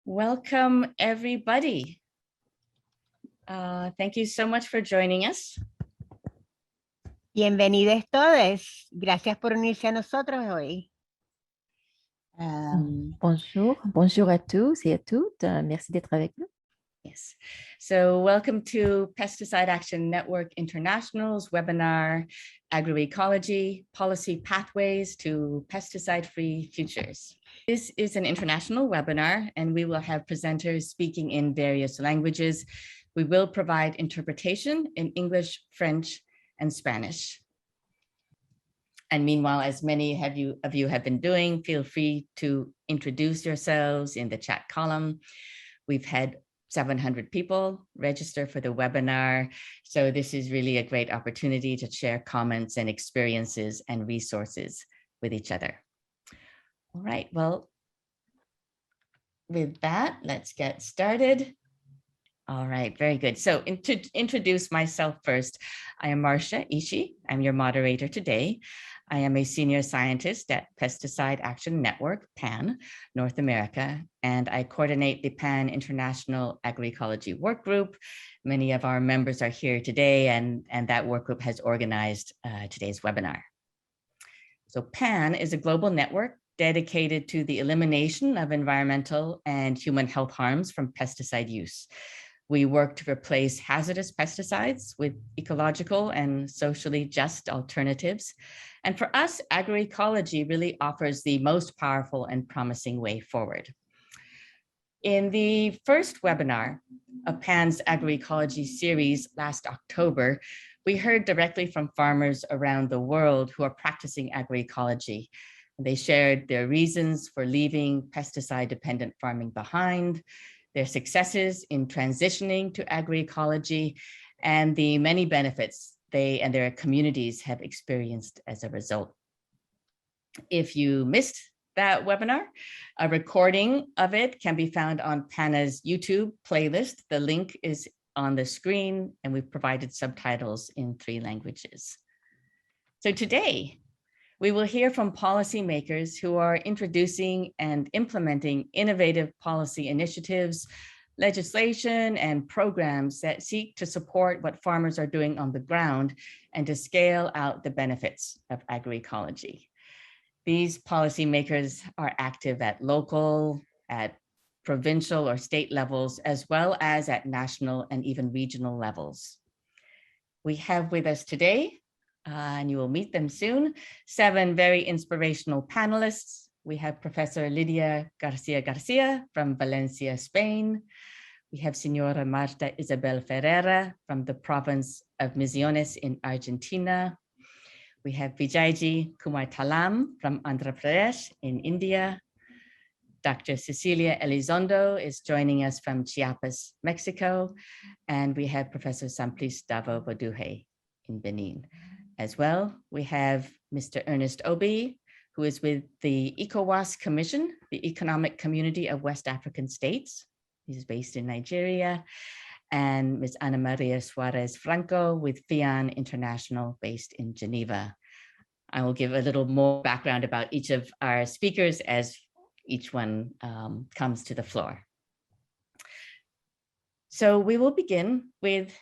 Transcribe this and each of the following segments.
Welcome, everybody. Thank you so much for joining us. Bienvenidos todos. Gracias por unirse a nosotros hoy. Bonjour à tous et à toutes. Merci d'être avec nous. Yes. So welcome to Pesticide Action Network International's webinar, Agroecologie, Policy Pathways to Pesticide-Free Futures. This is an international webinar, and we will have presenters speaking in various languages. We will provide interpretation in English, French, and Spanish. And meanwhile, as many of you have been doing, feel free to introduce yourselves in the chat column. We've had 700 people register for the webinar. So this is really a great opportunity to share comments and experiences and resources with each other. All right, well, with that, let's get started. All right, very good. So to introduce myself first, I am Marcia Ishii. I'm your moderator today. I am a senior scientist at Pesticide Action Network, PAN, North America, and I coordinate the PAN International Agroecology Work Group. Many of our members are here today, and that work group has organized today's webinar. So PAN is a global network dedicated to the elimination of environmental and human health harms from pesticide use. We work to replace hazardous pesticides with ecological and socially just alternatives. And for us, agroecology really offers the most powerful and promising way forward. In the first webinar of PAN's agroecology series last October, we heard directly from farmers around the world who are practicing agroecology. They shared their reasons for leaving pesticide-dependent farming behind, their successes in transitioning to agroecology, and the many benefits they and their communities have experienced as a result. If you missed that webinar, a recording of it can be found on PANA's YouTube playlist. The link is on the screen, and we've provided subtitles in 3 languages. So today, we will hear from policymakers who are introducing and implementing innovative policy initiatives, legislation, and programs that seek to support what farmers are doing on the ground and to scale out the benefits of agroecology. These policymakers are active at local, at provincial or state levels, as well as at national and even regional levels. We have with us today, and you will meet them soon, 7 very inspirational panelists. We have Professor Lidia Garcia from Valencia, Spain. We have Senora Marta Isabel Ferreira from the province of Misiones in Argentina. We have Vijayji Kumar Talam from Andhra Pradesh in India. Dr. Cecilia Elizondo is joining us from Chiapas, Mexico. And we have Professor Simplice Davo Boduhe in Benin. As well, we have Mr. Ernest Obi, who is with the ECOWAS Commission, the Economic Community of West African States. He's based in Nigeria. And Ms. Ana Maria Suarez Franco with FIAN International, based in Geneva. I will give a little more background about each of our speakers as each one comes to the floor. So we will begin with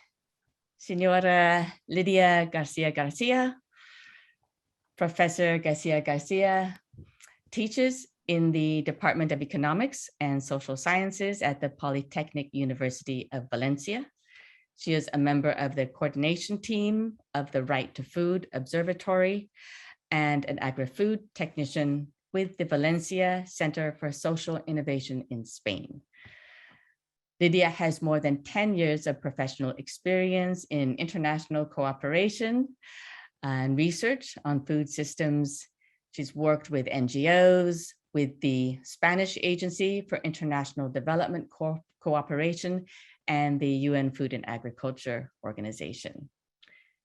Senora Lidia Garcia. Professor Garcia teaches in the Department of Economics and Social Sciences at the Polytechnic University of Valencia. She is a member of the coordination team of the Right to Food Observatory and an agri-food technician with the Valencia Center for Social Innovation in Spain. Lidia has more than 10 years of professional experience in international cooperation and research on food systems. She's worked with NGOs, with the Spanish Agency for International Development Cooperation, and the UN Food and Agriculture Organization.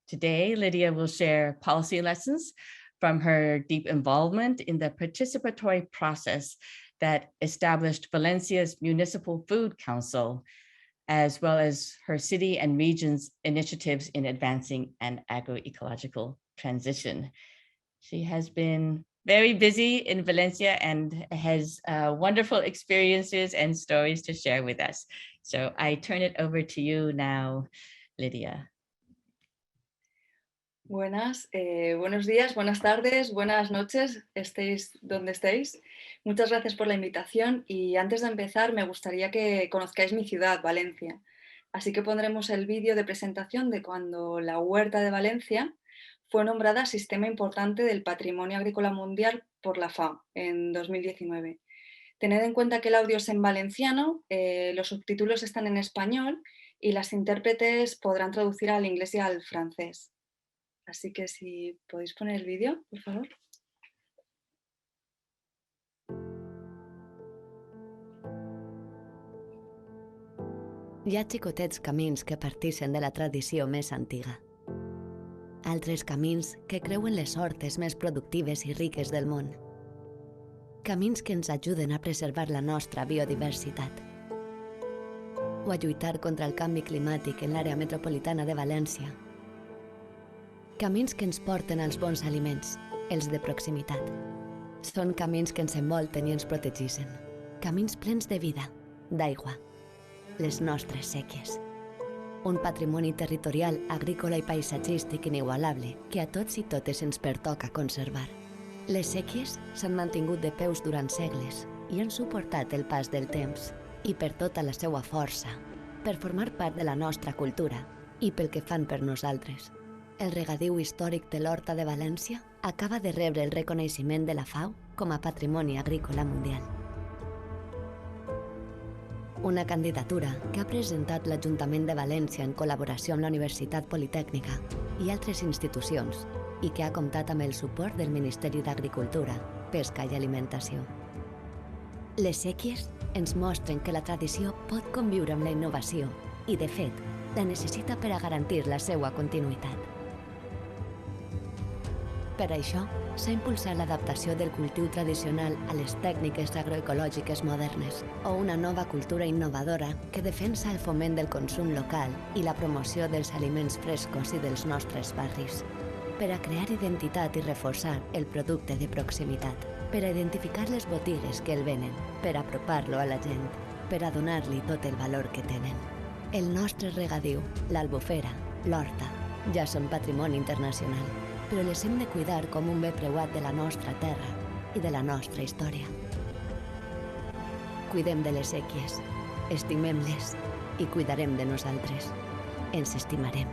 Today, Lidia will share policy lessons from her deep involvement in the participatory process that established Valencia's Municipal Food Council, as well as her city and region's initiatives in advancing an agroecological transition. She has been very busy in Valencia and has wonderful experiences and stories to share with us. So I turn it over to you now, Lydia. Buenos días, buenas tardes, buenas noches, estéis donde estéis. Muchas gracias por la invitación y antes de empezar me gustaría que conozcáis mi ciudad, Valencia. Así que pondremos el vídeo de presentación de cuando la Huerta de Valencia fue nombrada Sistema Importante del Patrimonio Agrícola Mundial por la FAO en 2019. Tened en cuenta que el audio es en valenciano, los subtítulos están en español y las intérpretes podrán traducir al inglés y al francés. Así que si podéis poner el vídeo, por favor. Hi ha xicotets camins que partixen de la tradició més antiga. Altres camins que creuen les hortes més productives i riques del món. Camins que ens ajuden a preservar la nostra biodiversitat. O a lluitar contra el canvi climàtic en l'àrea metropolitana de València. Camins que ens porten als bons aliments, els de proximitat. Són camins que ens envolten i ens protegeixen. Camins plens de vida, d'aigua. Les nostres séquies. Un patrimoni territorial, agrícola i paisatgístic inigualable que a tots i totes ens pertoca conservar. Les séquies s'han mantingut de peus durant segles i han suportat el pas del temps i per tota la seva força, per formar part de la nostra cultura i pel que fan per nosaltres. El regadiu històric de l'Horta de València acaba de rebre el reconeixement de la FAO com a Patrimoni Agrícola Mundial. Una candidatura que ha presentat l'Ajuntament de València en col·laboració amb la Universitat Politècnica i altres institucions i que ha comptat amb el suport del Ministeri d'Agricultura, Pesca i Alimentació. Les séquies ens mostren que la tradició pot conviure amb la innovació i, de fet, la necessita per a garantir la seva continuïtat. Per això, s'ha impulsat l'adaptació del cultiu tradicional a les tècniques agroecològiques modernes o una nova cultura innovadora que defensa el foment del consum local i la promoció dels aliments frescos i dels nostres barris, per a crear identitat i reforçar el producte de proximitat, per a identificar les botigues que el venen, per a apropar-lo a la gent, per a donar-li tot el valor que tenen. El nostre regadiu, l'albufera, l'horta, ja són patrimoni internacional, però les hem de cuidar com un bé preuat de la nostra terra i de la nostra història. Cuidem de les séquies, estimem-les i cuidarem de nosaltres. Ens estimarem.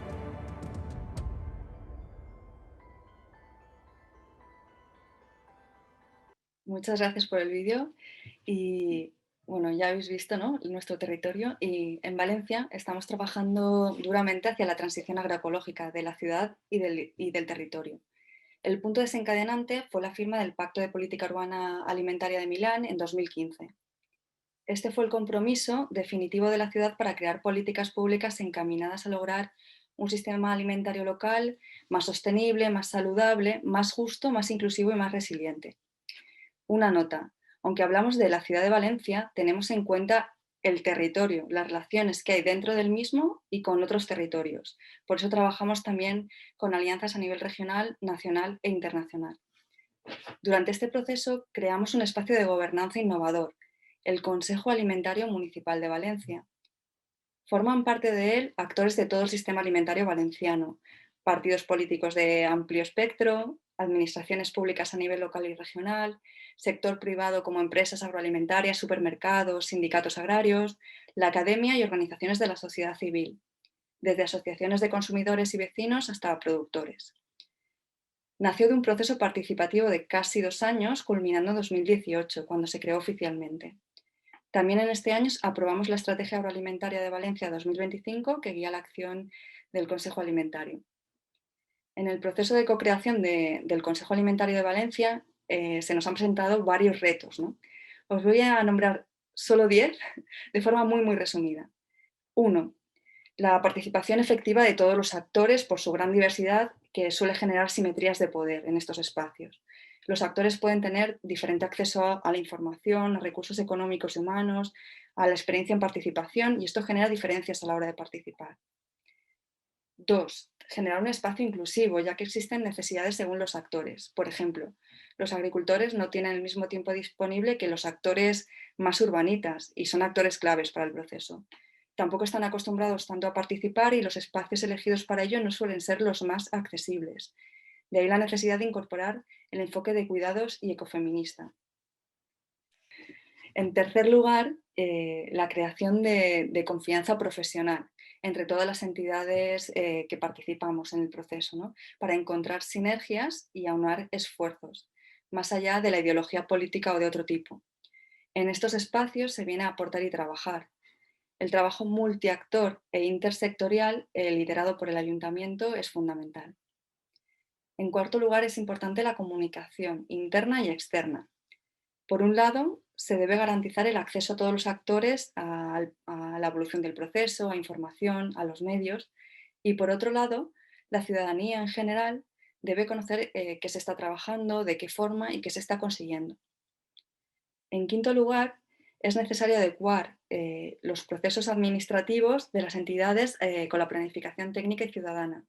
Muchas gracias por el vídeo y bueno, ya habéis visto, ¿no?, nuestro territorio y en Valencia estamos trabajando duramente hacia la transición agroecológica de la ciudad y del territorio. El punto desencadenante fue la firma del Pacto de Política Urbana Alimentaria de Milán en 2015. Este fue el compromiso definitivo de la ciudad para crear políticas públicas encaminadas a lograr un sistema alimentario local más sostenible, más saludable, más justo, más inclusivo y más resiliente. Una nota: aunque hablamos de la ciudad de Valencia, tenemos en cuenta el territorio, las relaciones que hay dentro del mismo y con otros territorios. Por eso trabajamos también con alianzas a nivel regional, nacional e internacional. Durante este proceso creamos un espacio de gobernanza innovador, el Consejo Alimentario Municipal de Valencia. Forman parte de él actores de todo el sistema alimentario valenciano, partidos políticos de amplio espectro, administraciones públicas a nivel local y regional, sector privado como empresas agroalimentarias, supermercados, sindicatos agrarios, la academia y organizaciones de la sociedad civil, desde asociaciones de consumidores y vecinos hasta productores. Nació de un proceso participativo de casi 2 años, culminando en 2018, cuando se creó oficialmente. También en este año aprobamos la Estrategia Agroalimentaria de Valencia 2025, que guía la acción del Consejo Alimentario. En el proceso de co-creación del Consejo Alimentario de Valencia se nos han presentado varios retos, ¿no? Os voy a nombrar solo 10 de forma muy resumida. 1. La participación efectiva de todos los actores por su gran diversidad, que suele generar simetrías de poder en estos espacios. Los actores pueden tener diferente acceso a la información, a recursos económicos y humanos, a la experiencia en participación, y esto genera diferencias a la hora de participar. 2. Generar un espacio inclusivo, ya que existen necesidades según los actores. Por ejemplo, los agricultores no tienen el mismo tiempo disponible que los actores más urbanitas y son actores claves para el proceso. Tampoco están acostumbrados tanto a participar y los espacios elegidos para ello no suelen ser los más accesibles. De ahí la necesidad de incorporar el enfoque de cuidados y ecofeminista. En tercer lugar, la creación de confianza profesional entre todas las entidades que participamos en el proceso, ¿no? Para encontrar sinergias y aunar esfuerzos, más allá de la ideología política o de otro tipo. En estos espacios se viene a aportar y trabajar. El trabajo multiactor e intersectorial, liderado por el ayuntamiento, es fundamental. En cuarto lugar, es importante la comunicación interna y externa. Por un lado, se debe garantizar el acceso a todos los actores a la evolución del proceso, a información, a los medios. Y por otro lado, la ciudadanía en general debe conocer qué se está trabajando, de qué forma y qué se está consiguiendo. En quinto lugar, es necesario adecuar los procesos administrativos de las entidades con la planificación técnica y ciudadana.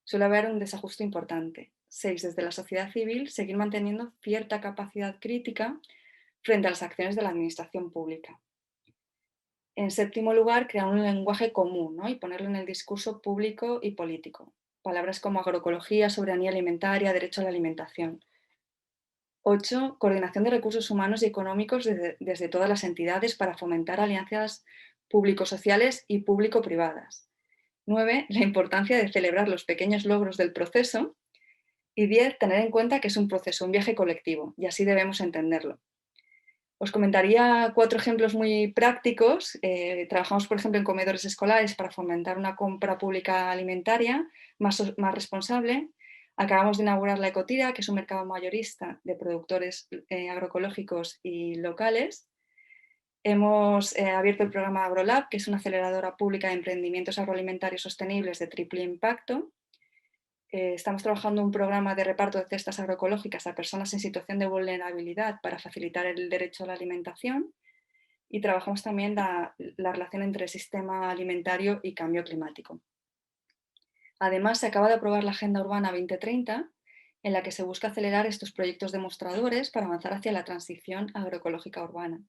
Suele haber un desajuste importante. 6. Desde la sociedad civil, seguir manteniendo cierta capacidad crítica frente a las acciones de la administración pública. En séptimo lugar, crear un lenguaje común, ¿no? Y ponerlo en el discurso público y político. Palabras como agroecología, soberanía alimentaria, derecho a la alimentación. 8. Coordinación de recursos humanos y económicos desde todas las entidades para fomentar alianzas público-sociales y público-privadas. 9. La importancia de celebrar los pequeños logros del proceso. Y 10. Tener en cuenta que es un proceso, un viaje colectivo, y así debemos entenderlo. Os comentaría 4 ejemplos muy prácticos. Trabajamos, por ejemplo, en comedores escolares para fomentar una compra pública alimentaria más responsable. Acabamos de inaugurar la Ecotira, que es un mercado mayorista de productores agroecológicos y locales. Hemos abierto el programa AgroLab, que es una aceleradora pública de emprendimientos agroalimentarios sostenibles de triple impacto. Estamos trabajando un programa de reparto de cestas agroecológicas a personas en situación de vulnerabilidad para facilitar el derecho a la alimentación, y trabajamos también la relación entre el sistema alimentario y cambio climático. Además, se acaba de aprobar la Agenda Urbana 2030, en la que se busca acelerar estos proyectos demostradores para avanzar hacia la transición agroecológica urbana.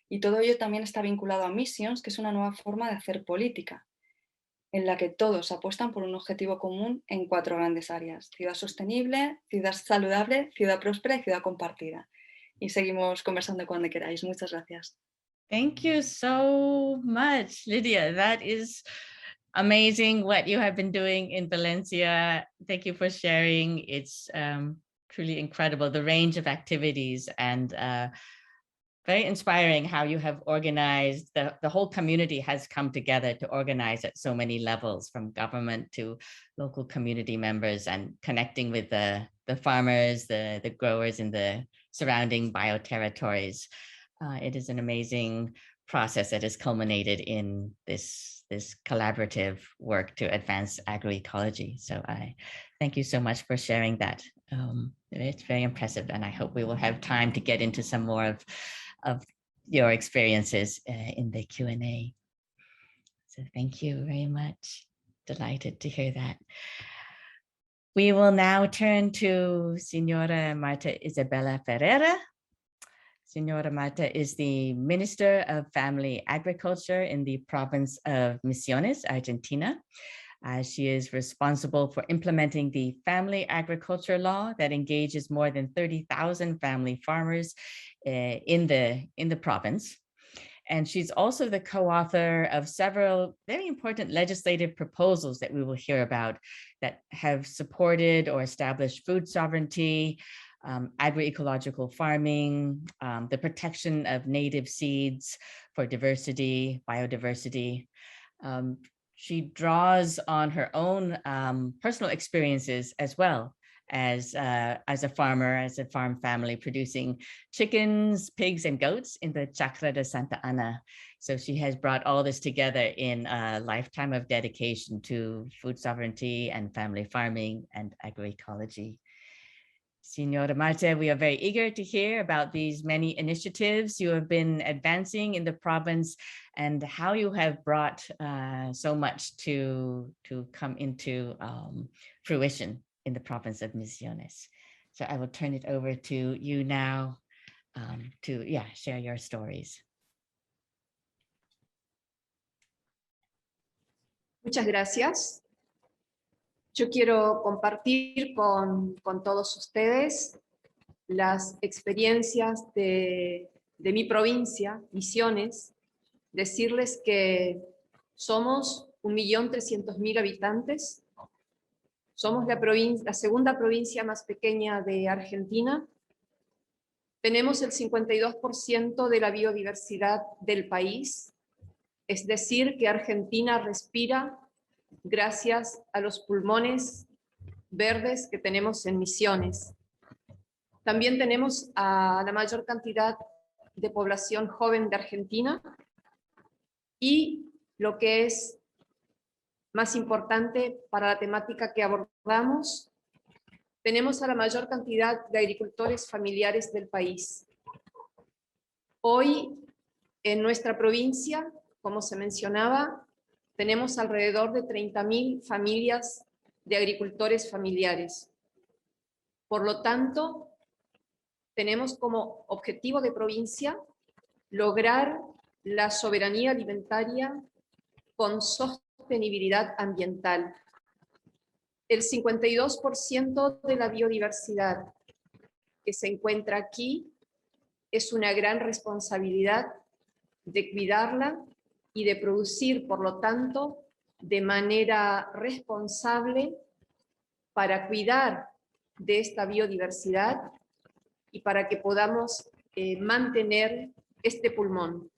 Y todo ello también está vinculado a Missions, que es una nueva forma de hacer política, en la que todos apuestan por un objetivo común en 4 grandes áreas: ciudad sostenible, ciudad saludable, ciudad próspera y ciudad compartida. Y seguimos conversando cuando queráis. Muchas gracias. Thank you so much, Lydia. That is amazing what you have been doing in Valencia. Thank you for sharing. It's truly incredible, the range of activities, and very inspiring how you have organized. The whole community has come together to organize at so many levels, from government to local community members, and connecting with the farmers, the growers in the surrounding bioterritories. It is an amazing process that has culminated in this collaborative work to advance agroecology. So I thank you so much for sharing that. It's very impressive, and I hope we will have time to get into some more of your experiences in the Q&A. So thank you very much. Delighted to hear that. We will now turn to Senora Marta Isabella Ferreira. Senora Marta is the Minister of Family Agriculture in the province of Misiones, Argentina. She is responsible for implementing the family agriculture law that engages more than 30,000 family farmers in the province. And she's also the co-author of several very important legislative proposals that we will hear about that have supported or established food sovereignty, agroecological farming, the protection of native seeds for diversity, biodiversity. She draws on her own personal experiences as well as a farmer, as a farm family, producing chickens, pigs, and goats in the Chacra de Santa Ana. So she has brought all this together in a lifetime of dedication to food sovereignty and family farming and agroecology. Señora Marte, we are very eager to hear about these many initiatives you have been advancing in the province and how you have brought so much to come into fruition in the province of Misiones. So I will turn it over to you now to share your stories. Muchas gracias. Yo quiero compartir con todos ustedes las experiencias de mi provincia, Misiones, decirles que somos 1.300.000 habitantes, somos la segunda provincia más pequeña de Argentina, tenemos el 52% de la biodiversidad del país, es decir, que Argentina respira gracias a los pulmones verdes que tenemos en Misiones. También tenemos a la mayor cantidad de población joven de Argentina y lo que es más importante para la temática que abordamos, tenemos a la mayor cantidad de agricultores familiares del país. Hoy, en nuestra provincia, como se mencionaba, tenemos alrededor de 30.000 familias de agricultores familiares. Por lo tanto, tenemos como objetivo de provincia lograr la soberanía alimentaria con sostenibilidad ambiental. El 52% de la biodiversidad que se encuentra aquí es una gran responsabilidad de cuidarla y de producir, por lo tanto, de manera responsable para cuidar de esta biodiversidad y para que podamos mantener este pulmón.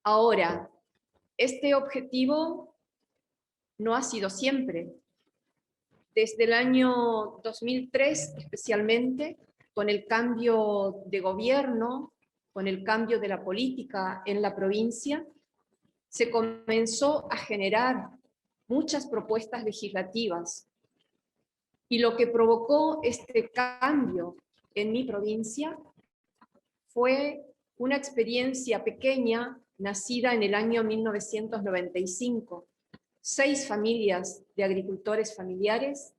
Ahora, este objetivo no ha sido siempre. Desde el año 2003, especialmente, con el cambio de gobierno, con el cambio de la política en la provincia, se comenzó a generar muchas propuestas legislativas. Y lo que provocó este cambio en mi provincia fue una experiencia pequeña nacida en el año 1995. 6 familias de agricultores familiares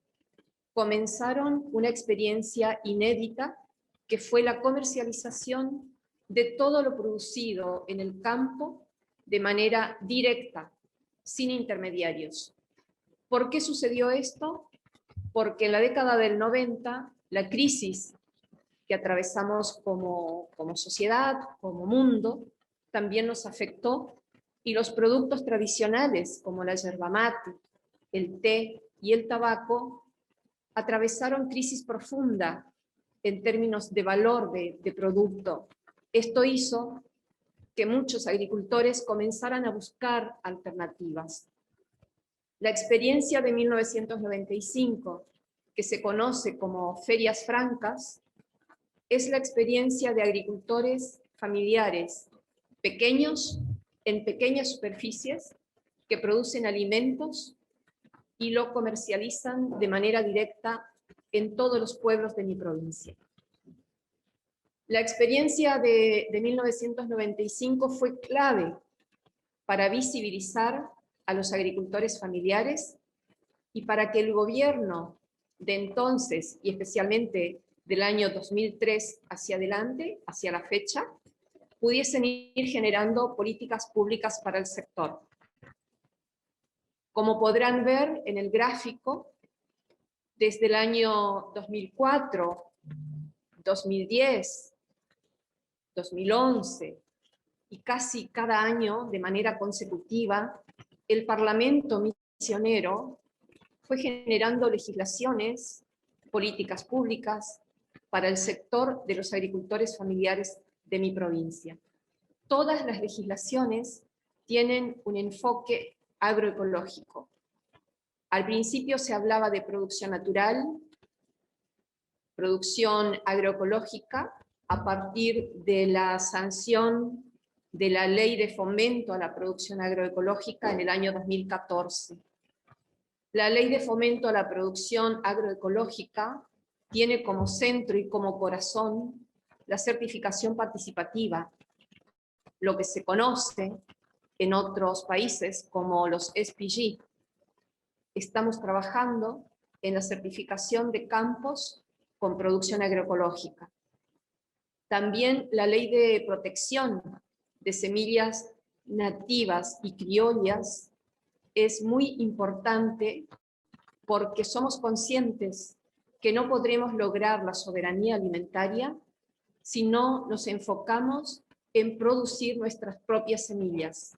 comenzaron una experiencia inédita que fue la comercialización de todo lo producido en el campo de manera directa, sin intermediarios. ¿Por qué sucedió esto? Porque en la década del 90, la crisis que atravesamos como sociedad, como mundo, también nos afectó y los productos tradicionales como la yerba mate, el té y el tabaco atravesaron crisis profunda en términos de valor de producto. Esto hizo que muchos agricultores comenzaran a buscar alternativas. La experiencia de 1995, que se conoce como ferias francas, es la experiencia de agricultores familiares, pequeños, en pequeñas superficies, que producen alimentos y lo comercializan de manera directa en todos los pueblos de mi provincia. La experiencia de 1995 fue clave para visibilizar a los agricultores familiares y para que el gobierno de entonces, y especialmente del año 2003 hacia adelante, hacia la fecha, pudiesen ir generando políticas públicas para el sector. Como podrán ver en el gráfico, desde el año 2004, 2010, 2011 y casi cada año de manera consecutiva, el Parlamento misionero fue generando legislaciones, políticas públicas para el sector de los agricultores familiares de mi provincia. Todas las legislaciones tienen un enfoque agroecológico. Al principio se hablaba de producción natural, producción agroecológica, a partir de la sanción de la Ley de Fomento a la Producción Agroecológica en el año 2014. La Ley de Fomento a la Producción Agroecológica tiene como centro y como corazón la certificación participativa, lo que se conoce en otros países como los SPG. Estamos trabajando en la certificación de campos con producción agroecológica. También la ley de protección de semillas nativas y criollas es muy importante porque somos conscientes que no podremos lograr la soberanía alimentaria si no nos enfocamos en producir nuestras propias semillas.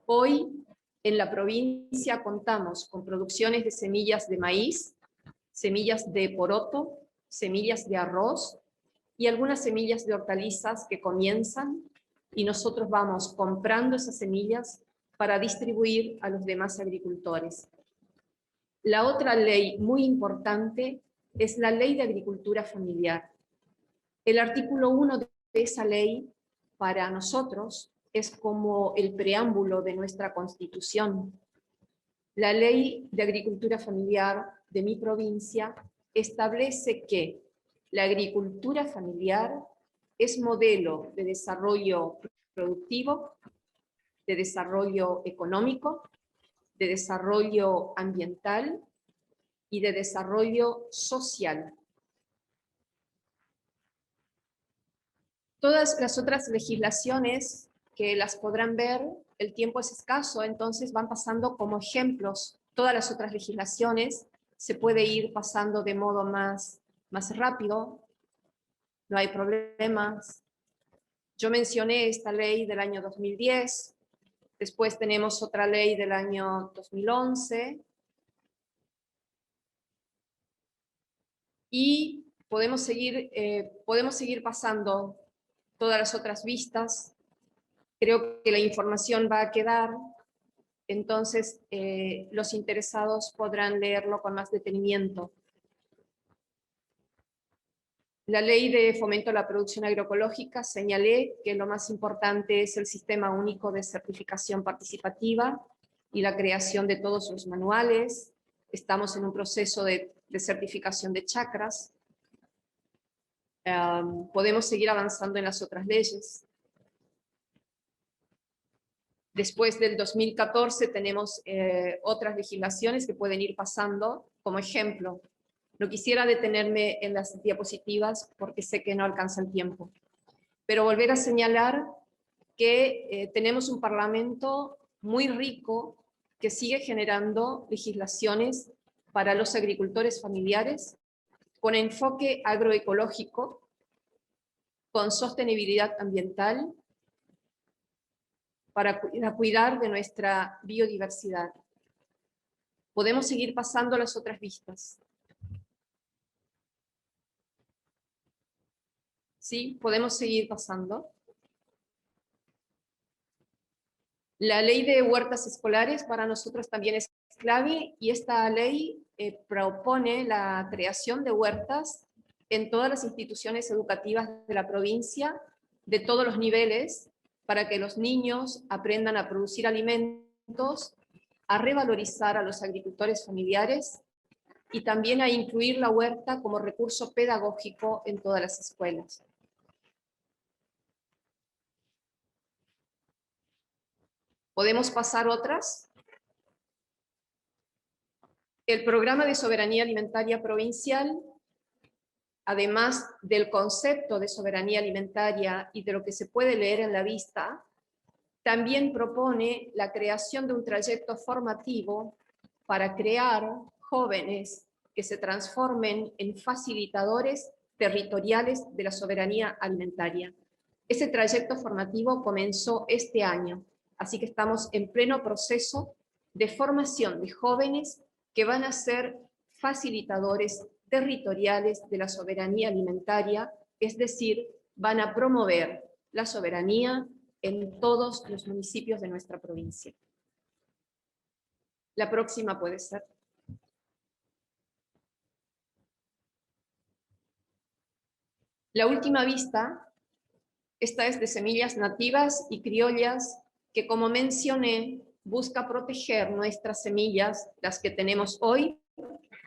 Hoy, en la provincia contamos con producciones de semillas de maíz, semillas de poroto, semillas de arroz y algunas semillas de hortalizas que comienzan, y nosotros vamos comprando esas semillas para distribuir a los demás agricultores. La otra ley muy importante es la Ley de Agricultura Familiar. El artículo 1 de esa ley, para nosotros, es como el preámbulo de nuestra Constitución. La Ley de Agricultura Familiar de mi provincia establece que la agricultura familiar es modelo de desarrollo productivo, de desarrollo económico, de desarrollo ambiental y de desarrollo social. Todas las otras legislaciones que las podrán ver, el tiempo es escaso, entonces van pasando como ejemplos. Todas las otras legislaciones se puede ir pasando de modo más rápido, no hay problemas. Yo mencioné esta ley del año 2010, después tenemos otra ley del año 2011, y podemos seguir pasando todas las otras vistas. Creo que la información va a quedar, entonces los interesados podrán leerlo con más detenimiento. La ley de fomento a la producción agroecológica, señalé que lo más importante es el sistema único de certificación participativa y la creación de todos los manuales. Estamos en un proceso de certificación de chacras. Podemos seguir avanzando en las otras leyes. Después del 2014 tenemos otras legislaciones que pueden ir pasando. Como ejemplo, no quisiera detenerme en las diapositivas porque sé que no alcanza el tiempo, pero volver a señalar que tenemos un Parlamento muy rico que sigue generando legislaciones para los agricultores familiares con enfoque agroecológico, con sostenibilidad ambiental, para cuidar de nuestra biodiversidad. Podemos seguir pasando a las otras vistas. ¿Sí? Podemos seguir pasando. La ley de huertas escolares para nosotros también es clave, y esta ley propone la creación de huertas en todas las instituciones educativas de la provincia, de todos los niveles, para que los niños aprendan a producir alimentos, a revalorizar a los agricultores familiares y también a incluir la huerta como recurso pedagógico en todas las escuelas. ¿Podemos pasar otras? El programa de soberanía alimentaria provincial, además del concepto de soberanía alimentaria y de lo que se puede leer en la vista, también propone la creación de un trayecto formativo para crear jóvenes que se transformen en facilitadores territoriales de la soberanía alimentaria. Ese trayecto formativo comenzó este año, así que estamos en pleno proceso de formación de jóvenes que van a ser facilitadores territoriales de la soberanía alimentaria, es decir, van a promover la soberanía en todos los municipios de nuestra provincia. La próxima puede ser. La última vista, esta es de semillas nativas y criollas, que como mencioné, busca proteger nuestras semillas, las que tenemos hoy,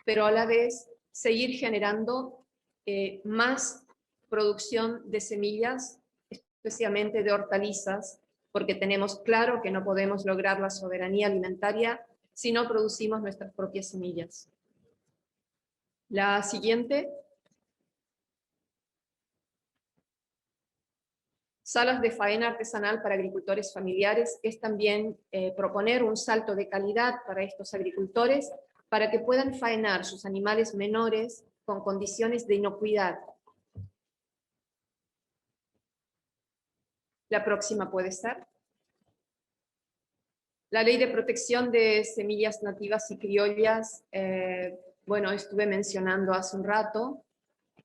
pero a la vez seguir generando más producción de semillas, especialmente de hortalizas, porque tenemos claro que no podemos lograr la soberanía alimentaria si no producimos nuestras propias semillas. La siguiente. Salas de faena artesanal para agricultores familiares es también proponer un salto de calidad para estos agricultores para que puedan faenar sus animales menores con condiciones de inocuidad. La próxima puede ser. La ley de protección de semillas nativas y criollas, bueno, estuve mencionando hace un rato.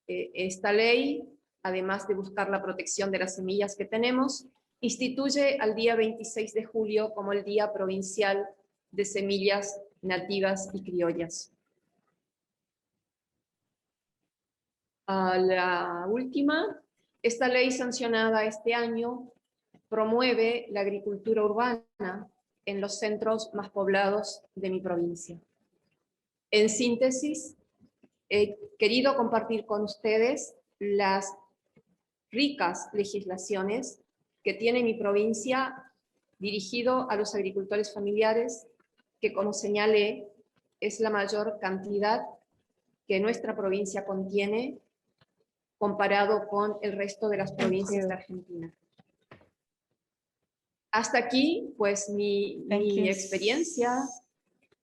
Esta ley, además de buscar la protección de las semillas que tenemos, instituye al día 26 de julio como el Día Provincial de Semillas Nativas y Criollas. La última, esta ley sancionada este año promueve la agricultura urbana en los centros más poblados de mi provincia. En síntesis, he querido compartir con ustedes las ricas legislaciones que tiene mi provincia dirigido a los agricultores familiares, que como señalé, es la mayor cantidad que nuestra provincia contiene comparado con el resto de las provincias de Argentina. Hasta aquí, pues, mi experiencia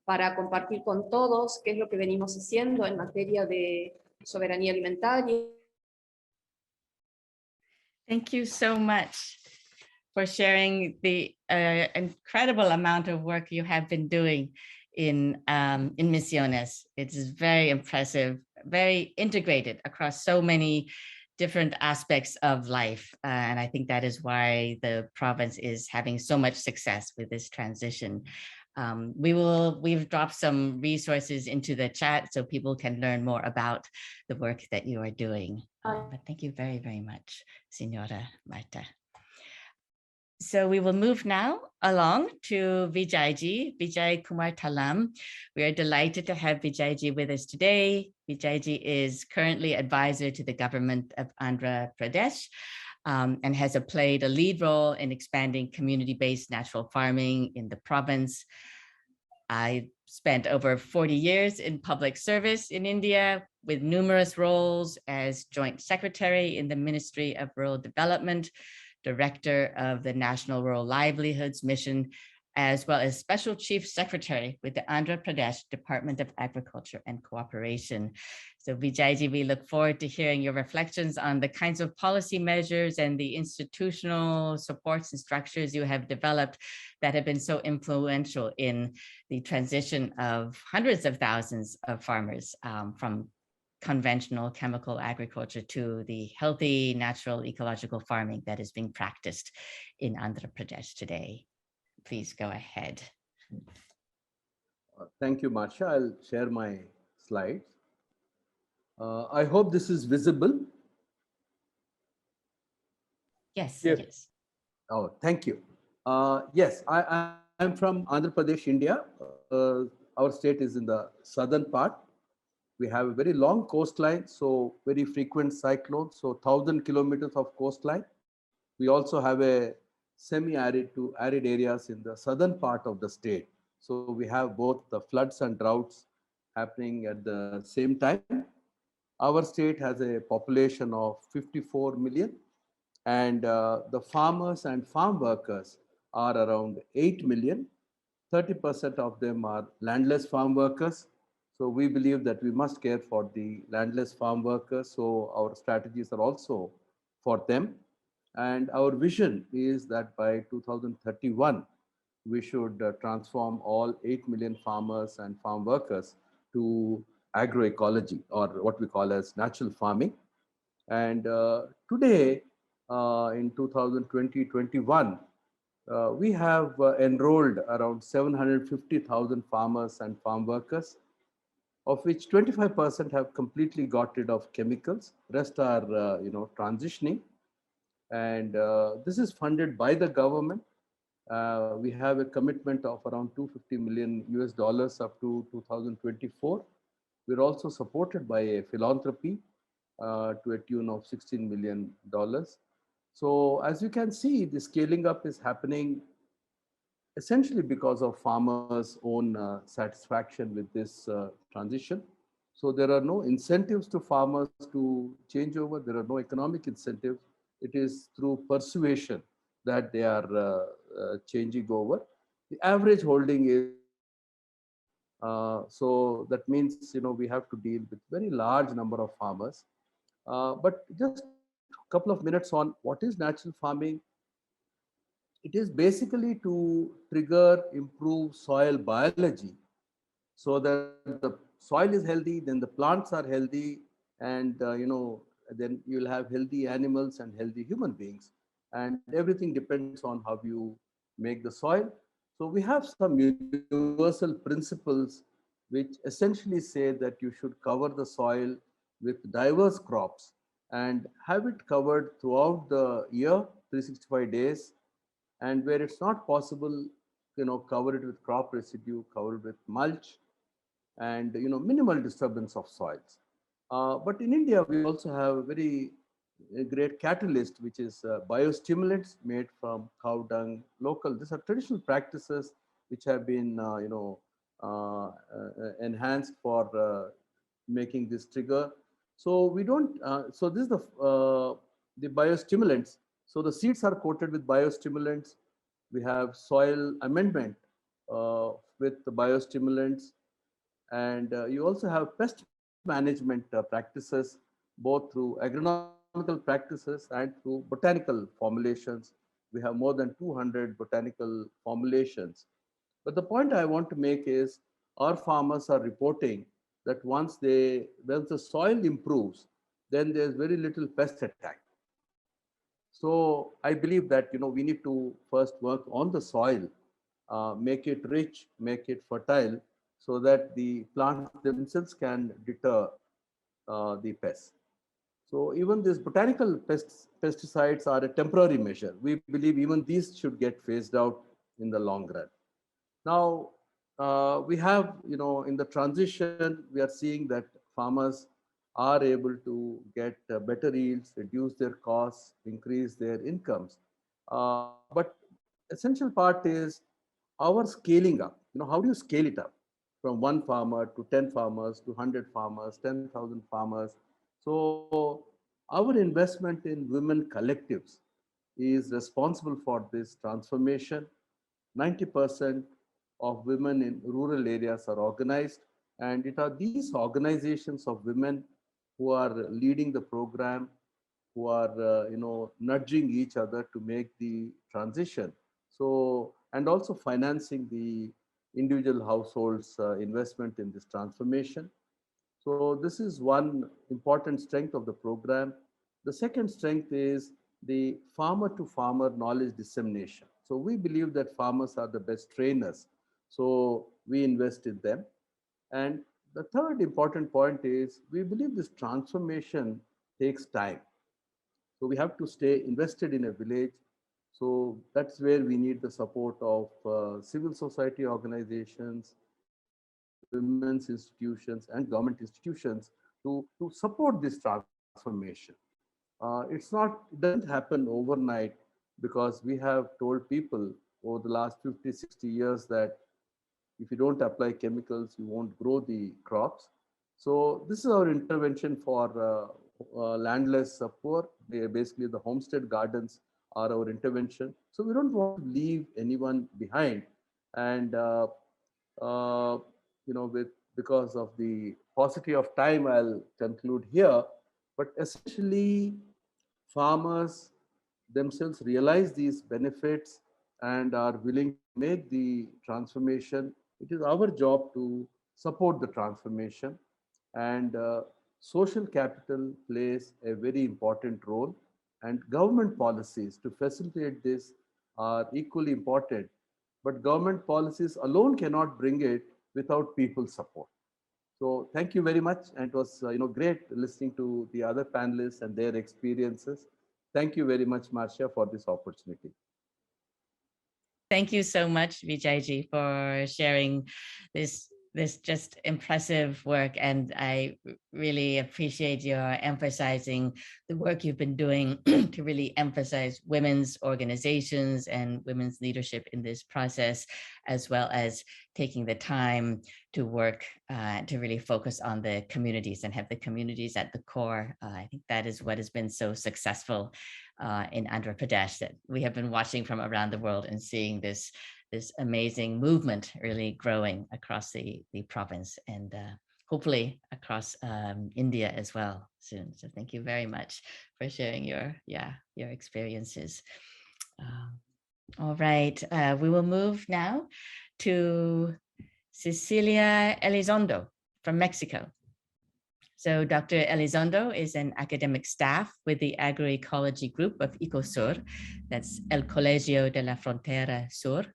para compartir con todos qué es lo que venimos haciendo en materia de soberanía alimentaria. Thank you so much for sharing the incredible amount of work you have been doing in Misiones. It is very impressive, very integrated across so many different aspects of life. And I think that is why the province is having so much success with this transition. We've dropped some resources into the chat so people can learn more about the work that you are doing. But thank you very, very much, Senora Marta. So we will move now along to Vijayji, Vijay Kumar Talam. We are delighted to have Vijayji with us today. Vijayji is currently advisor to the government of Andhra Pradesh and has played a lead role in expanding community-based natural farming in the province. I spent over 40 years in public service in India with numerous roles as Joint Secretary in the Ministry of Rural Development, Director of the National Rural Livelihoods Mission, as well as Special Chief Secretary with the Andhra Pradesh Department of Agriculture and Cooperation. So Vijayji, we look forward to hearing your reflections on the kinds of policy measures and the institutional supports and structures you have developed that have been so influential in the transition of hundreds of thousands of farmers from conventional chemical agriculture to the healthy, natural, ecological farming that is being practiced in Andhra Pradesh today. Please go ahead. Thank you, Marsha. I'll share my slides. I hope this is visible. Yes, Yes. it is. Oh, thank you. Yes, I'm from Andhra Pradesh, India. Our state is in the southern part. We have a very long coastline, so very frequent cyclones, so 1,000 kilometers of coastline. We also have a semi-arid to arid areas in the southern part of the state. So we have both the floods and droughts happening at the same time. Our state has a population of 54 million, and the farmers and farm workers are around 8 million. 30% of them are landless farm workers. So we believe that we must care for the landless farm workers. So our strategies are also for them. And our vision is that by 2031, we should transform all 8 million farmers and farm workers to agroecology, or what we call as natural farming. And today, in 2020-21, we have enrolled around 750,000 farmers and farm workers, of which 25% have completely got rid of chemicals. Rest are, transitioning. And this is funded by the government. We have a commitment of around $250 million up to 2024. We're also supported by a philanthropy to a tune of $16 million. So as you can see, the scaling up is happening essentially because of farmers' own satisfaction with this transition. So there are no incentives to farmers to change over. There are no economic incentives. It is through persuasion that they are changing over. The average holding is 10 acres. So that means, we have to deal with very large number of farmers. But just a couple of minutes on what is natural farming. It is basically to trigger, improve soil biology so that the soil is healthy, then the plants are healthy, and then you'll have healthy animals and healthy human beings. And everything depends on how you make the soil. So we have some universal principles which essentially say that you should cover the soil with diverse crops and have it covered throughout the year, 365 days, and where it's not possible, cover it with crop residue, cover it with mulch, and minimal disturbance of soils. But in India, we also have a very great catalyst, which is biostimulants made from cow dung, local. These are traditional practices which have been enhanced for making this trigger. So we don't. So this is the biostimulants. So the seeds are coated with biostimulants. We have soil amendment with the biostimulants, and you also have pest management practices, both through agronomical practices and through botanical formulations. We have more than 200 botanical formulations. But the point I want to make is our farmers are reporting that once the soil improves, then there's very little pest attack. So I believe that we need to first work on the soil, make it rich, make it fertile, so that the plants themselves can deter the pests. So even these botanical pesticides are a temporary measure. We believe even these should get phased out in the long run. Now, we have, in the transition, we are seeing that farmers are able to get better yields, reduce their costs, increase their incomes. But essential part is our scaling up. How do you scale it up from one farmer to 10 farmers to 100 farmers, 10,000 farmers? So our investment in women collectives is responsible for this transformation. 90% of women in rural areas are organized, and it are these organizations of women who are leading the program, who are nudging each other to make the transition. So, and also financing the individual households investment in this transformation. So this is one important strength of the program. The second strength is the farmer to farmer knowledge dissemination. So we believe that farmers are the best trainers. So we invest in them. And the third important point is we believe this transformation takes time. So we have to stay invested in a village. So that's where we need the support of civil society organizations, women's institutions, and government institutions to support this transformation. It doesn't happen overnight, because we have told people over the last 50, 60 years that if you don't apply chemicals, you won't grow the crops. So this is our intervention for landless poor. Basically, the homestead gardens are our intervention. So we don't want to leave anyone behind. And because of the paucity of time, I'll conclude here. But essentially, farmers themselves realize these benefits and are willing to make the transformation. It is our job to support the transformation, and social capital plays a very important role, and government policies to facilitate this are equally important. But government policies alone cannot bring it without people's support. So thank you very much, and it was great listening to the other panelists and their experiences. Thank you very much, Marcia, for this opportunity. Thank you so much, Vijayji, for sharing this this just impressive work, and I really appreciate your emphasizing the work you've been doing to really emphasize women's organizations and women's leadership in this process, as well as taking the time to work to really focus on the communities and have the communities at the core. I think that is what has been so successful in Andhra Pradesh, that we have been watching from around the world and seeing this amazing movement really growing across the province, and hopefully across India as well soon. So thank you very much for sharing your experiences. All right, we will move now to Cecilia Elizondo from Mexico. So Dr. Elizondo is an academic staff with the Agroécologie group of Ecosur, that's El Colegio de la Frontera Sur.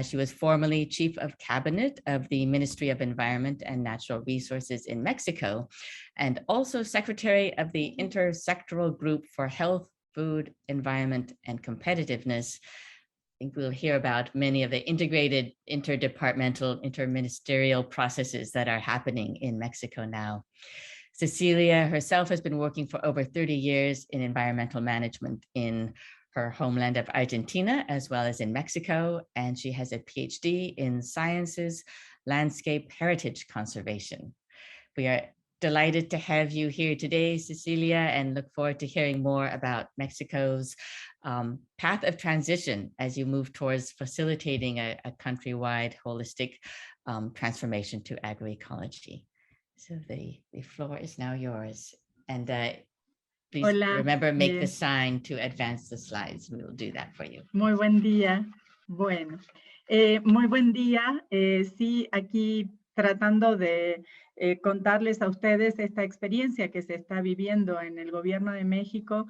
She was formerly Chief of Cabinet of the Ministry of Environment and Natural Resources in Mexico, and also Secretary of the Intersectoral Group for Health, Food, Environment, and Competitiveness. I think we'll hear about many of the integrated, interdepartmental, interministerial processes that are happening in Mexico now. Cecilia herself has been working for over 30 years in environmental management in her homeland of Argentina, as well as in Mexico, and she has a PhD in sciences, landscape heritage conservation. We are delighted to have you here today, Cecilia, and look forward to hearing more about Mexico's path of transition as you move towards facilitating a countrywide holistic transformation to agroecology. So the floor is now yours. And please remember, make the sign to advance the slides. We will do that for you. Muy buen día. Bueno, muy buen día. Sí, aquí tratando de contarles a ustedes esta experiencia que se está viviendo en el Gobierno de México.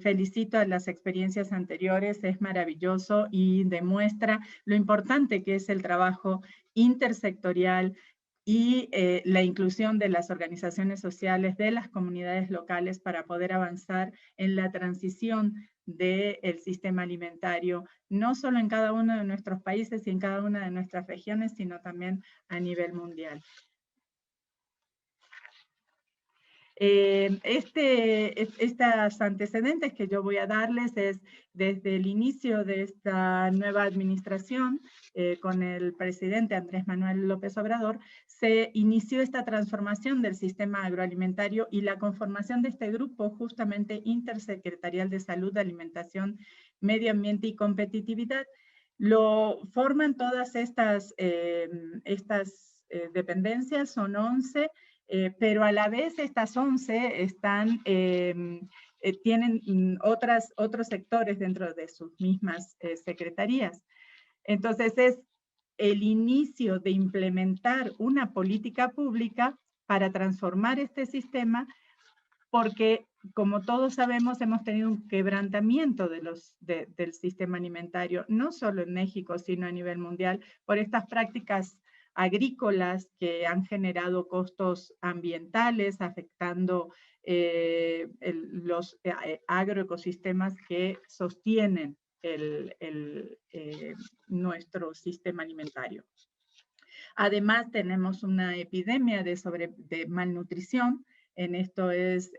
Felicito a las experiencias anteriores, es maravilloso y demuestra lo importante que es el trabajo intersectorial y la inclusión de las organizaciones sociales, de las comunidades locales para poder avanzar en la transición del sistema alimentario, no solo en cada uno de nuestros países y en cada una de nuestras regiones, sino también a nivel mundial. Estos antecedentes que yo voy a darles es desde el inicio de esta nueva administración con el presidente Andrés Manuel López Obrador, se inició esta transformación del sistema agroalimentario y la conformación de este grupo justamente intersecretarial de salud, alimentación, medio ambiente y competitividad. Lo forman todas estas dependencias, son 11, pero a la vez estas 11 están, tienen otros sectores dentro de sus mismas secretarías. Entonces es el inicio de implementar una política pública para transformar este sistema, porque como todos sabemos hemos tenido un quebrantamiento del sistema alimentario, no solo en México, sino a nivel mundial, por estas prácticas agrícolas que han generado costos ambientales, afectando los agroecosistemas que sostienen nuestro sistema alimentario. Además, tenemos una epidemia de malnutrición. En esto es,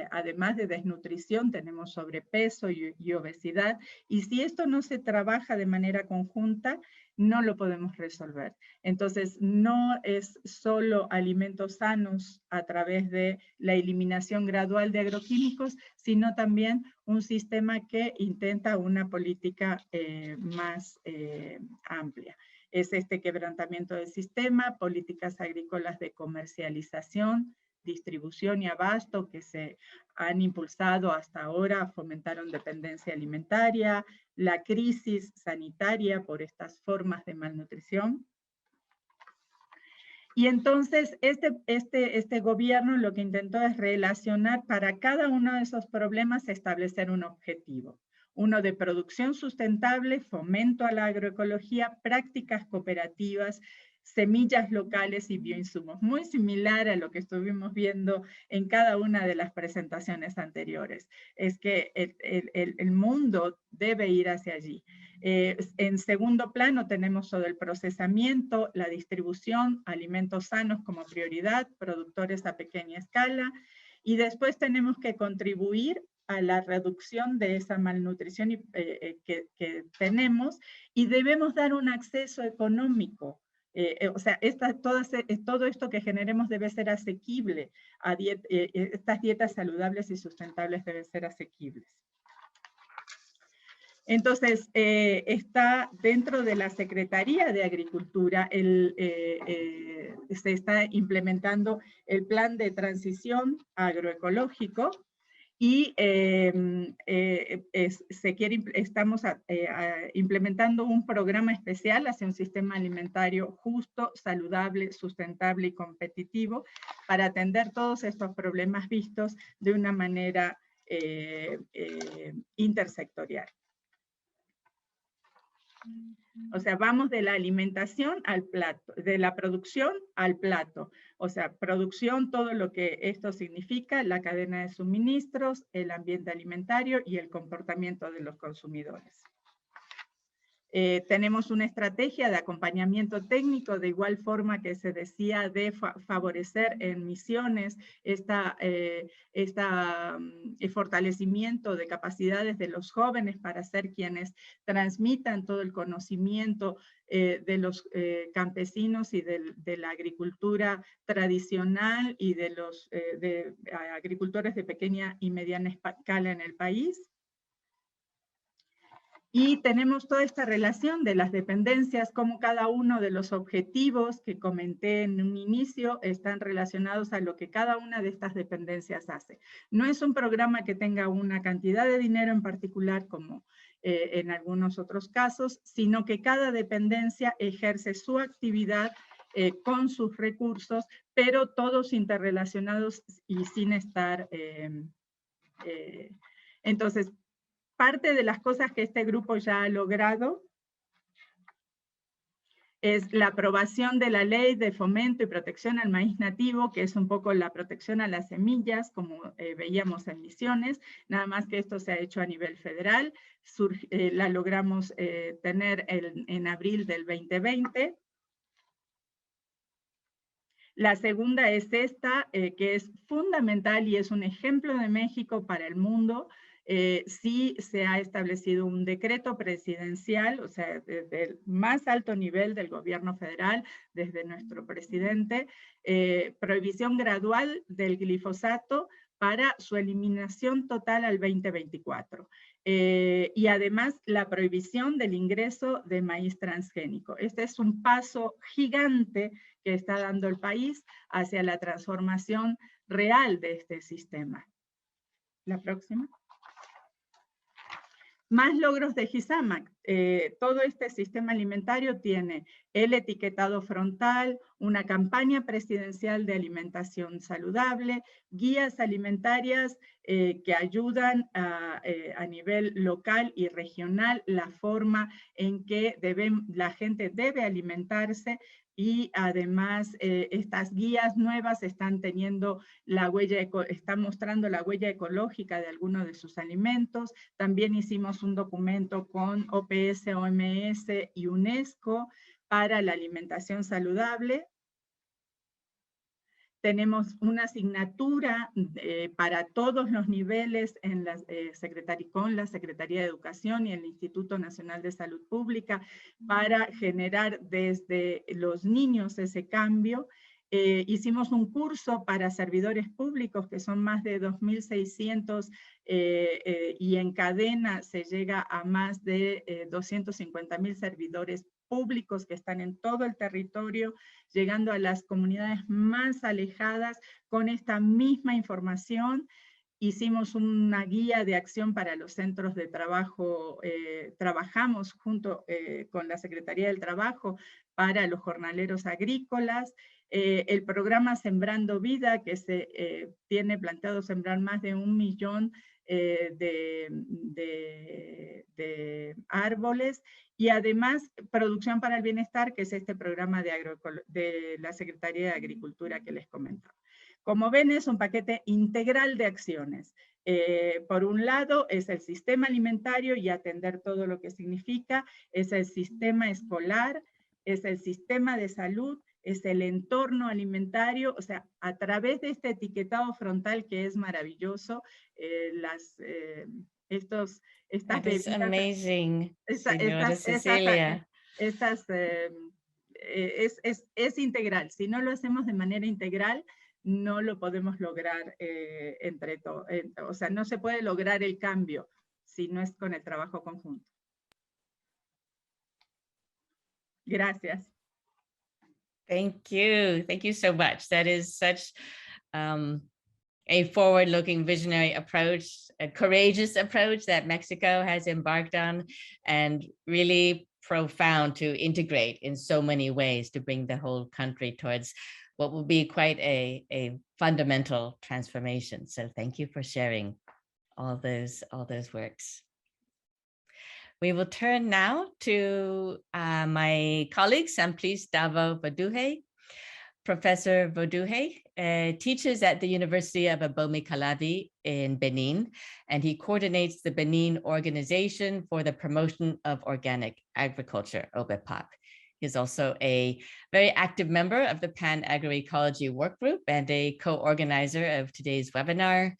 además de desnutrición, tenemos sobrepeso y obesidad. Y si esto no se trabaja de manera conjunta, no lo podemos resolver. Entonces, no es solo alimentos sanos a través de la eliminación gradual de agroquímicos, sino también un sistema que intenta una política más amplia. Es este quebrantamiento del sistema, políticas agrícolas de comercialización, distribución y abasto que se han impulsado hasta ahora, fomentaron dependencia alimentaria, la crisis sanitaria por estas formas de malnutrición. Y entonces este gobierno lo que intentó es relacionar para cada uno de esos problemas, establecer un objetivo. Uno de producción sustentable, fomento a la agroecología, prácticas cooperativas, semillas locales y bioinsumos, muy similar a lo que estuvimos viendo en cada una de las presentaciones anteriores. Es que el mundo debe ir hacia allí. En segundo plano tenemos todo el procesamiento, la distribución, alimentos sanos como prioridad, productores a pequeña escala, y después tenemos que contribuir a la reducción de esa malnutrición que tenemos, y debemos dar un acceso económico. O sea, todo esto que generemos debe ser asequible. Estas dietas saludables y sustentables deben ser asequibles. Entonces, está dentro de la Secretaría de Agricultura, se está implementando el plan de transición agroecológico, y estamos implementando un programa especial hacia un sistema alimentario justo, saludable, sustentable y competitivo para atender todos estos problemas vistos de una manera intersectorial. O sea, vamos de la alimentación al plato, de la producción al plato. O sea, producción, todo lo que esto significa, la cadena de suministros, el ambiente alimentario y el comportamiento de los consumidores. Tenemos una estrategia de acompañamiento técnico, de igual forma que se decía, de favorecer en misiones fortalecimiento de capacidades de los jóvenes para ser quienes transmitan todo el conocimiento de los campesinos y de la agricultura tradicional y de los agricultores de pequeña y mediana escala en el país. Y tenemos toda esta relación de las dependencias, como cada uno de los objetivos que comenté en un inicio están relacionados a lo que cada una de estas dependencias hace. No es un programa que tenga una cantidad de dinero en particular como en algunos otros casos, sino que cada dependencia ejerce su actividad con sus recursos, pero todos interrelacionados y sin estar... entonces, parte de las cosas que este grupo ya ha logrado es la aprobación de la ley de fomento y protección al maíz nativo, que es un poco la protección a las semillas, como veíamos en Misiones, nada más que esto se ha hecho a nivel federal. La logramos tener en abril del 2020. La segunda es esta, que es fundamental y es un ejemplo de México para el mundo. Sí se ha establecido un decreto presidencial, o sea, desde el más alto nivel del gobierno federal, desde nuestro presidente, prohibición gradual del glifosato para su eliminación total al 2024. Y además la prohibición del ingreso de maíz transgénico. Este es un paso gigante que está dando el país hacia la transformación real de este sistema. La próxima. Más logros de GISAMAC. Todo este sistema alimentario tiene el etiquetado frontal, una campaña presidencial de alimentación saludable, guías alimentarias que ayudan a nivel local y regional la forma en que la gente debe alimentarse, y además estas guías nuevas están mostrando la huella ecológica de algunos de sus alimentos. También hicimos un documento con OPS, OMS y UNESCO para la alimentación saludable. Tenemos una asignatura para todos los niveles en con la Secretaría de Educación y el Instituto Nacional de Salud Pública para generar desde los niños ese cambio. Hicimos un curso para servidores públicos, que son más de 2.600, y en cadena se llega a más de 250.000 servidores públicos que están en todo el territorio, llegando a las comunidades más alejadas con esta misma información. Hicimos una guía de acción para los centros de trabajo, trabajamos junto con la Secretaría del Trabajo para los jornaleros agrícolas, el programa Sembrando Vida, que se tiene planteado sembrar más de 1 millón de árboles, y además Producción para el Bienestar, que es este programa de la Secretaría de Agricultura que les comentaba. Como ven, es un paquete integral de acciones. Por un lado, es el sistema alimentario y atender todo lo que significa, es el sistema escolar, es el sistema de salud, es el entorno alimentario, o sea, a través de este etiquetado frontal que es maravilloso, estas That is bebidas, amazing, señora Cecilia. Es integral. Si no lo hacemos de manera integral, no lo podemos lograr entre todos. O sea, no se puede lograr el cambio si no es con el trabajo conjunto. Gracias. Thank you so much. That is such a forward-looking visionary approach, a courageous approach that Mexico has embarked on, and really profound to integrate in so many ways to bring the whole country towards what will be quite a fundamental transformation. So thank you for sharing all those works. We will turn now to my colleague, Samplice Davo Boduhe. Professor Boduhe teaches at the University of Abomi-Calavi in Benin, and he coordinates the Benin Organization for the Promotion of Organic Agriculture, OBEPAG. He's also a very active member of the Pan-Agroecologie Work Group and a co-organizer of today's webinar.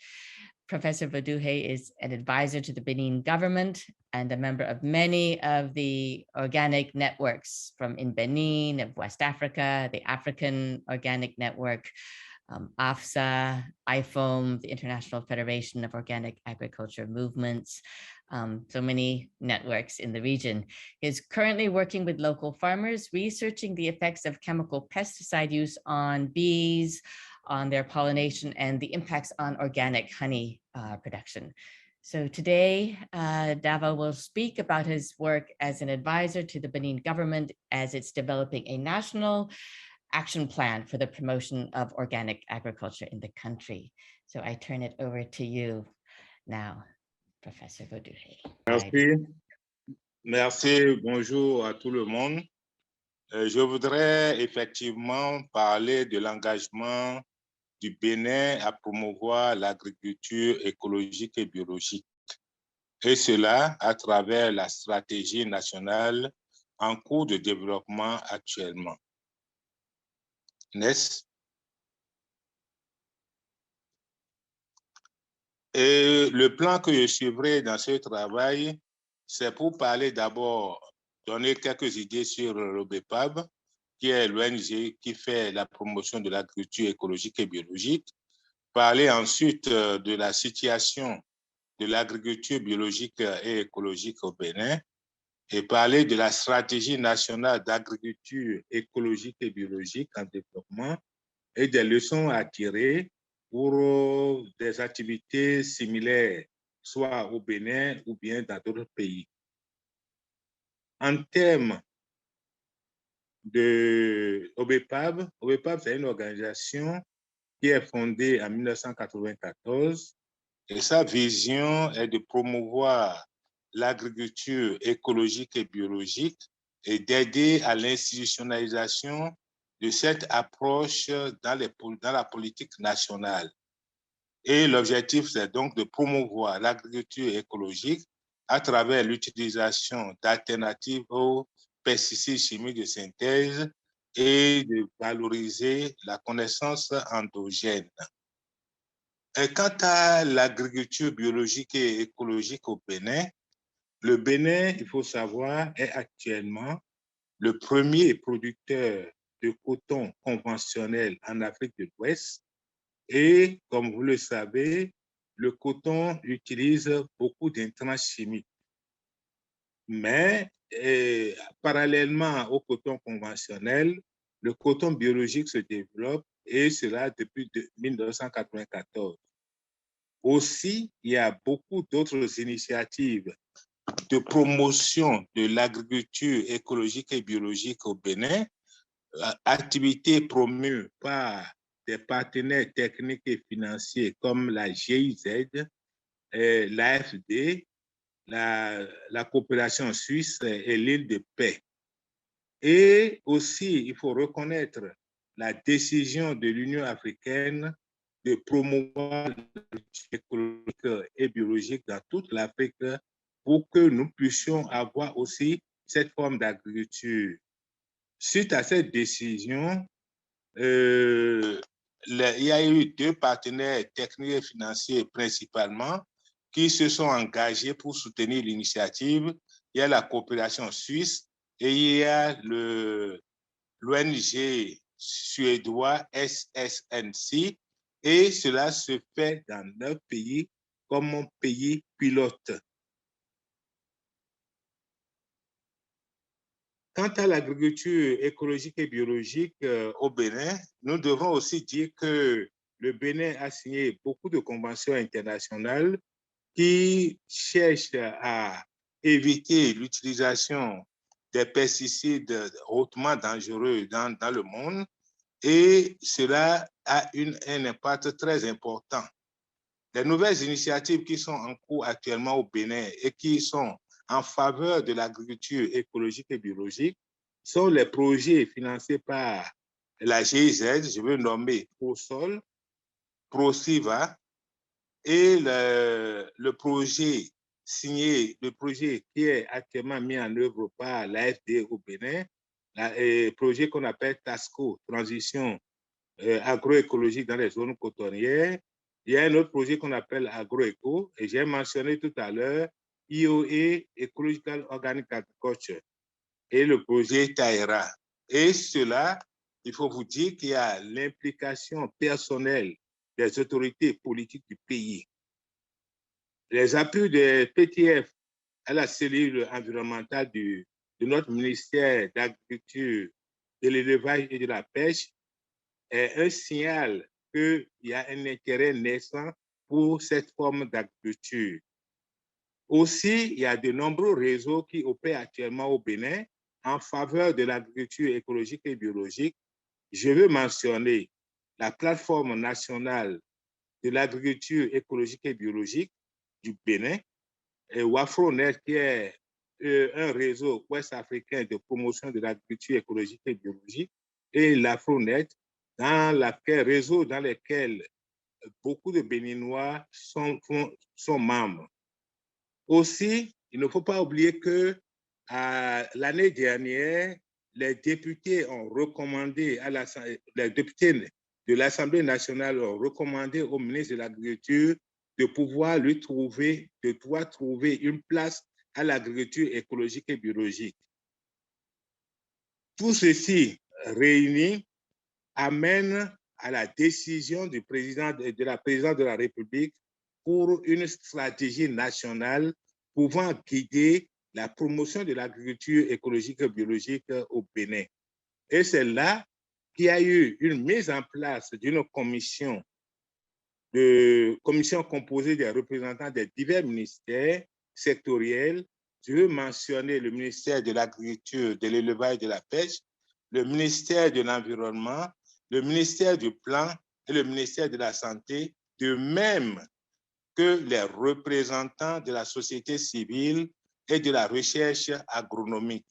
Professor Boduhe is an advisor to the Benin government and a member of many of the organic networks from in Benin, of West Africa, the African Organic Network, AFSA, IFOM, the International Federation of Organic Agriculture Movements, so many networks in the region. He is currently working with local farmers, researching the effects of chemical pesticide use on bees, on their pollination, and the impacts on organic honey production. So today, Davo will speak about his work as an advisor to the Benin government as it's developing a national action plan for the promotion of organic agriculture in the country. So I turn it over to you now, Professor Boduhe. Merci. Merci, bonjour à tout le monde. Je voudrais effectivement parler de l'engagement du Bénin à promouvoir l'agriculture écologique et biologique, et cela à travers la stratégie nationale en cours de développement actuellement. N'est-ce? Et le plan que je suivrai dans ce travail, c'est pour parler d'abord, donner quelques idées sur l'OBEPAB, qui est l'ONG qui fait la promotion de l'agriculture écologique et biologique, parler ensuite de la situation de l'agriculture biologique et écologique au Bénin, et parler de la stratégie nationale d'agriculture écologique et biologique en développement et des leçons à tirer pour des activités similaires, soit au Bénin ou bien dans d'autres pays. En termes de OBEPAB, c'est une organisation qui est fondée en 1994 et sa vision est de promouvoir l'agriculture écologique et biologique et d'aider à l'institutionnalisation de cette approche dans la politique nationale. Et l'objectif, c'est donc de promouvoir l'agriculture écologique à travers l'utilisation d'alternatives aux pesticides chimiques de synthèse et de valoriser la connaissance endogène. Et quant à l'agriculture biologique et écologique au Bénin, le Bénin, il faut savoir, est actuellement le premier producteur de coton conventionnel en Afrique de l'Ouest. Et comme vous le savez, le coton utilise beaucoup d'intrants chimiques. Mais parallèlement au coton conventionnel, le coton biologique se développe et cela depuis 1994. Aussi, il y a beaucoup d'autres initiatives de promotion de l'agriculture écologique et biologique au Bénin, activités promues par des partenaires techniques et financiers comme la GIZ, l'AFD, la coopération suisse et l'île de Paix. Et aussi, il faut reconnaître la décision de l'Union africaine de promouvoir l'agriculture écologique et biologique dans toute l'Afrique pour que nous puissions avoir aussi cette forme d'agriculture. Suite à cette décision, il y a eu 2 partenaires techniques et financiers principalement qui se sont engagés pour soutenir l'initiative. Il y a la coopération suisse et il y a l'ONG suédois SSNC, et cela se fait dans 9 pays comme pays pilote. Quant à l'agriculture écologique et biologique au Bénin, nous devons aussi dire que le Bénin a signé beaucoup de conventions internationales qui cherchent à éviter l'utilisation des pesticides hautement dangereux dans le monde, et cela a un impact très important. Les nouvelles initiatives qui sont en cours actuellement au Bénin et qui sont en faveur de l'agriculture écologique et biologique sont les projets financés par la GIZ, je veux nommer ProSol, ProSiva, et le projet signé, le projet qui est actuellement mis en œuvre par l'AFD au Bénin, le projet qu'on appelle TASCO, Transition agroécologique dans les zones cotonnières. Il y a un autre projet qu'on appelle Agroéco, et j'ai mentionné tout à l'heure IOA, Ecological Organic Agriculture, et le projet TAERA. Et cela, il faut vous dire qu'il y a l'implication personnelle des autorités politiques du pays. Les appuis des PTF à la cellule environnementale de notre ministère d'Agriculture, de l'élevage et de la pêche est un signal qu'il y a un intérêt naissant pour cette forme d'agriculture. Aussi, il y a de nombreux réseaux qui opèrent actuellement au Bénin en faveur de l'agriculture écologique et biologique. Je veux mentionner la plateforme nationale de l'agriculture écologique et biologique du Bénin, et WAFRONET, qui est un réseau ouest-africain de promotion de l'agriculture écologique et biologique, et l'AFRONET, réseau dans lequel beaucoup de Béninois sont membres. Aussi, il ne faut pas oublier que l'année dernière, les députés ont recommandé les députés de l'Assemblée nationale ont recommandé au ministre de l'Agriculture de pouvoir trouver une place à l'agriculture écologique et biologique. Tout ceci réuni amène à la décision de la présidente de la République pour une stratégie nationale pouvant guider la promotion de l'agriculture écologique et biologique au Bénin. Et c'est là qu'il y a eu une mise en place d'une commission composée des représentants des divers ministères sectoriels. Je veux mentionner le ministère de l'Agriculture, de l'Élevage et de la Pêche, le ministère de l'Environnement, le ministère du Plan et le ministère de la Santé, de même que les représentants de la société civile et de la recherche agronomique,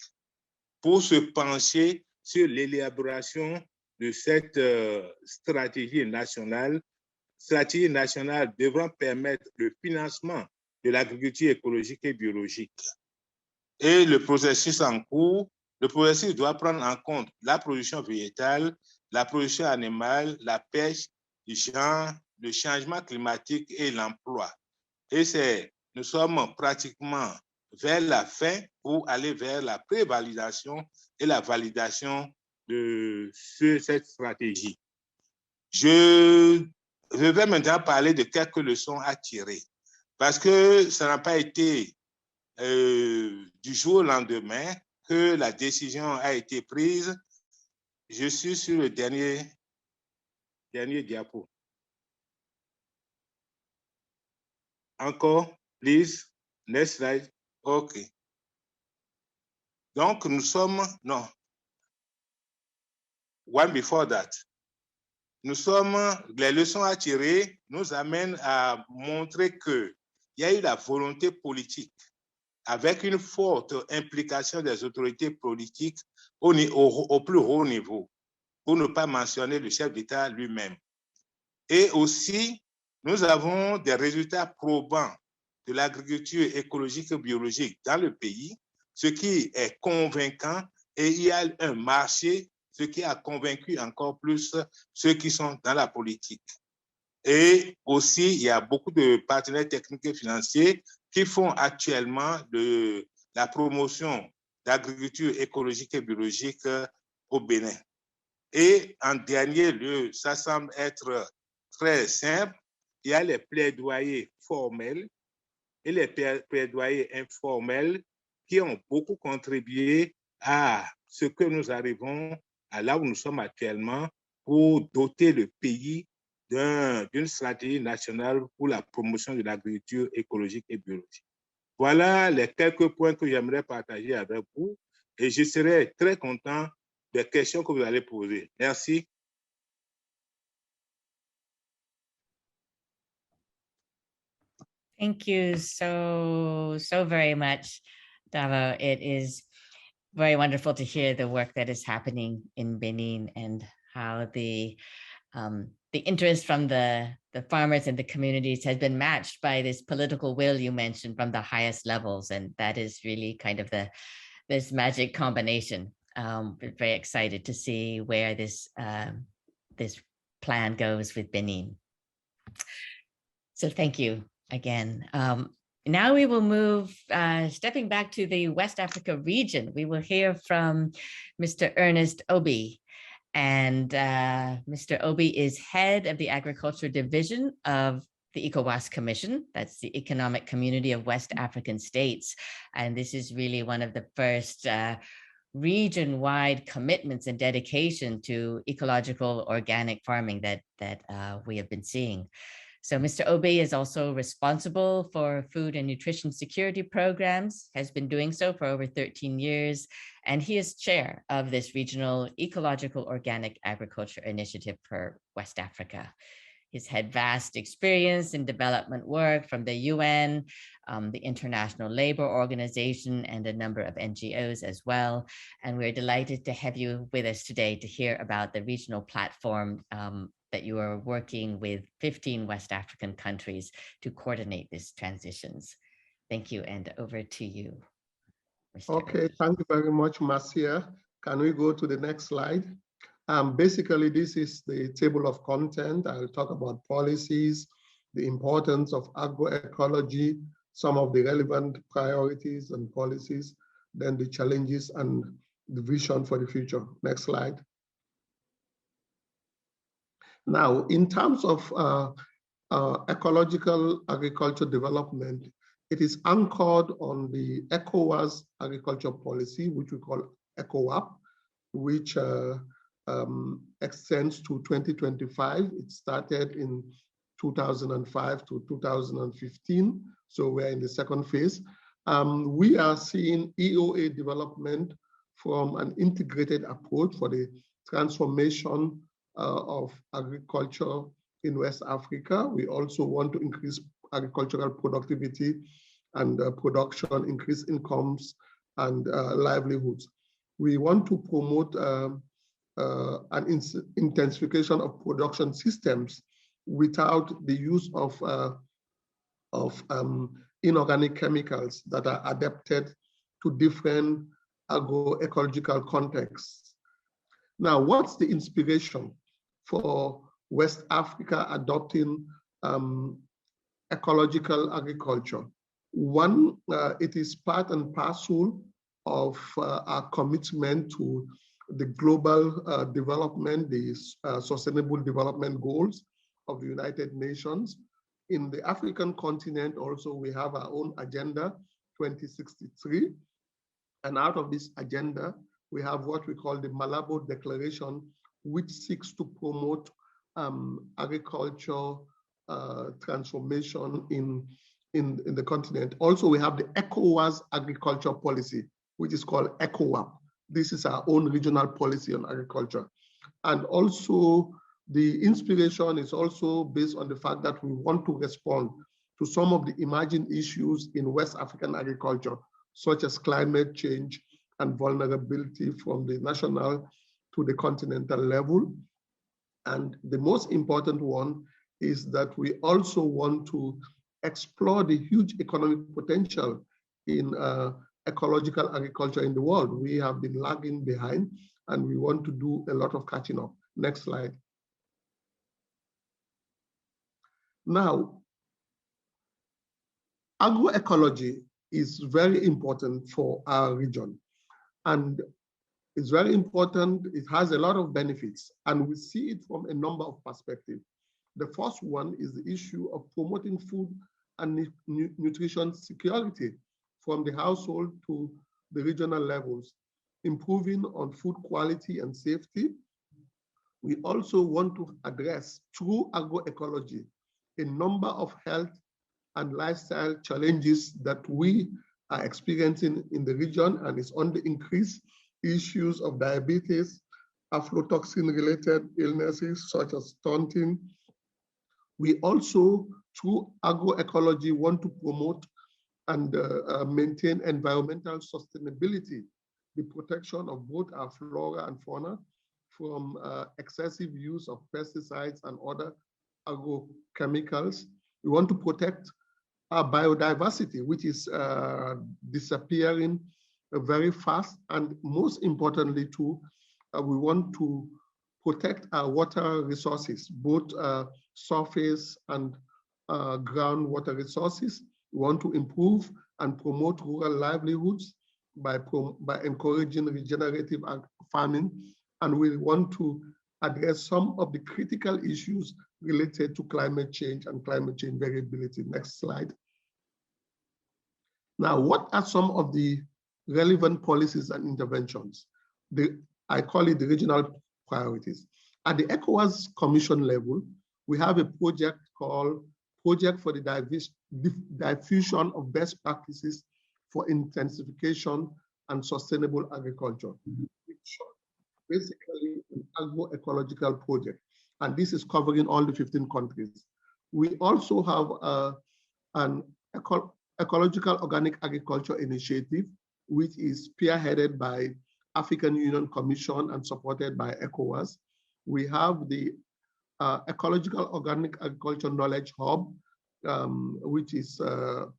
pour se pencher sur l'élaboration de cette stratégie nationale devant permettre le financement de l'agriculture écologique et biologique. Et le processus en cours, le processus doit prendre en compte la production végétale, la production animale, la pêche, le changement climatique et l'emploi. Et nous sommes pratiquement vers la fin pour aller vers la prévalidation et la validation de cette stratégie. Je vais maintenant parler de quelques leçons à tirer, parce que ça n'a pas été du jour au lendemain que la décision a été prise. Je suis sur le dernier diapo. Encore, please. Next slide. OK. Donc, nous sommes... Non. one before that. Les leçons à tirer nous amènent à montrer qu'il y a eu la volonté politique avec une forte implication des autorités politiques au plus haut niveau, pour ne pas mentionner le chef d'État lui-même. Et aussi, nous avons des résultats probants de l'agriculture écologique et biologique dans le pays, ce qui est convaincant, et il y a un marché, ce qui a convaincu encore plus ceux qui sont dans la politique. Et aussi, il y a beaucoup de partenaires techniques et financiers qui font actuellement la promotion d'agriculture écologique et biologique au Bénin. Et en dernier lieu, ça semble être très simple, il y a les plaidoyers formels et les plaidoyers informels qui ont beaucoup contribué à ce que nous arrivons à là où nous sommes actuellement pour doter le pays d'une stratégie nationale pour la promotion de l'agriculture écologique et biologique. Voilà les quelques points que j'aimerais partager avec vous et je serai très content des questions que vous allez poser. Merci. Thank you so very much, Davo. It is very wonderful to hear the work that is happening in Benin and how the interest from the farmers and the communities has been matched by this political will you mentioned from the highest levels. And that is really kind of this magic combination. We're very excited to see where this plan goes with Benin. So thank you again. Now we will move, stepping back to the West Africa region. We will hear from Mr. Ernest Obi. And Mr. Obi is head of the Agriculture Division of the ECOWAS Commission. That's the Economic Community of West African States. And this is really one of the first region-wide commitments and dedication to ecological organic farming that we have been seeing. So Mr. Obi is also responsible for food and nutrition security programs, has been doing so for over 13 years, and he is chair of this regional ecological organic agriculture initiative for West Africa. He's had vast experience in development work from the UN, the International Labour Organization, and a number of NGOs as well. And we're delighted to have you with us today to hear about the regional platform that you are working with 15 West African countries to coordinate these transitions. Thank you, and over to you, Mr. Okay, thank you very much, Marcia. Can we go to the next slide? Basically, this is the table of content. I'll talk about policies, the importance of agroecology, some of the relevant priorities and policies, then the challenges and the vision for the future. Next slide. Now, in terms of ecological agriculture development, it is anchored on the ECOWAS agriculture policy, which we call ECOWAP, which extends to 2025. It started in 2005 to 2015, so we're in the second phase. We are seeing EOA development from an integrated approach for the transformation of agriculture in West Africa. We also want to increase agricultural productivity and production, increase incomes and livelihoods. We want to promote an intensification of production systems without the use of inorganic chemicals that are adapted to different agroecological contexts. Now, what's the inspiration for West Africa adopting ecological agriculture? One, it is part and parcel of our commitment to the global development, the sustainable development goals of the United Nations. In the African continent also, we have our own agenda 2063. And out of this agenda, we have what we call the Malabo Declaration, which seeks to promote agriculture transformation in the continent. Also, we have the ECOWAS agriculture policy, which is called ECOWAP. This is our own regional policy on agriculture. And also the inspiration is also based on the fact that we want to respond to some of the emerging issues in West African agriculture, such as climate change and vulnerability from the national to the continental level. And the most important one is that we also want to explore the huge economic potential in ecological agriculture in the world. We have been lagging behind and we want to do a lot of catching up. Next slide. Now, agroecology is very important for our region. And it's very important. It has a lot of benefits, and we see it from a number of perspectives. The first one is the issue of promoting food and nutrition security from the household to the regional levels, improving on food quality and safety. We also want to address, through agroecology, a number of health and lifestyle challenges that we are experiencing in the region, and it's on the increase. Issues of diabetes, aflatoxin-related illnesses such as stunting. We also, through agroecology, want to promote and maintain environmental sustainability, the protection of both our flora and fauna from excessive use of pesticides and other agrochemicals. We want to protect our biodiversity, which is disappearing very fast. And most importantly, too, we want to protect our water resources, both surface and groundwater resources. We want to improve and promote rural livelihoods by encouraging regenerative farming. And we want to address some of the critical issues related to climate change and climate change variability. Next slide. Now, what are some of the relevant policies and interventions? I call it the regional priorities. At the ECOWAS Commission level, we have a project called Project for the Diffusion of Best Practices for Intensification and Sustainable Agriculture, which is basically an agroecological project. And this is covering all the 15 countries. We also have an ecological organic agriculture initiative, which is spearheaded by African Union Commission and supported by ECOWAS. We have the Ecological Organic Agriculture Knowledge Hub, which is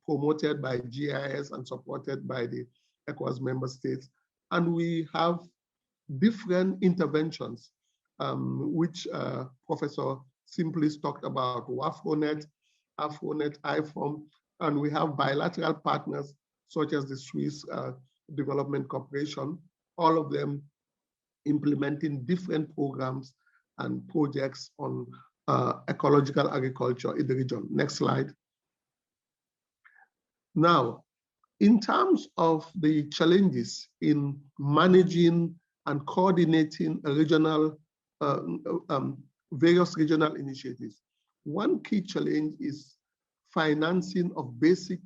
promoted by GIS and supported by the ECOWAS member states. And we have different interventions, which Professor Simplis talked about, WAFRONET, AFRONET, IFOM, and we have bilateral partners such as the Swiss Development Corporation, all of them implementing different programs and projects on ecological agriculture in the region. Next slide. Now, in terms of the challenges in managing and coordinating a regional, various regional initiatives, one key challenge is financing of basic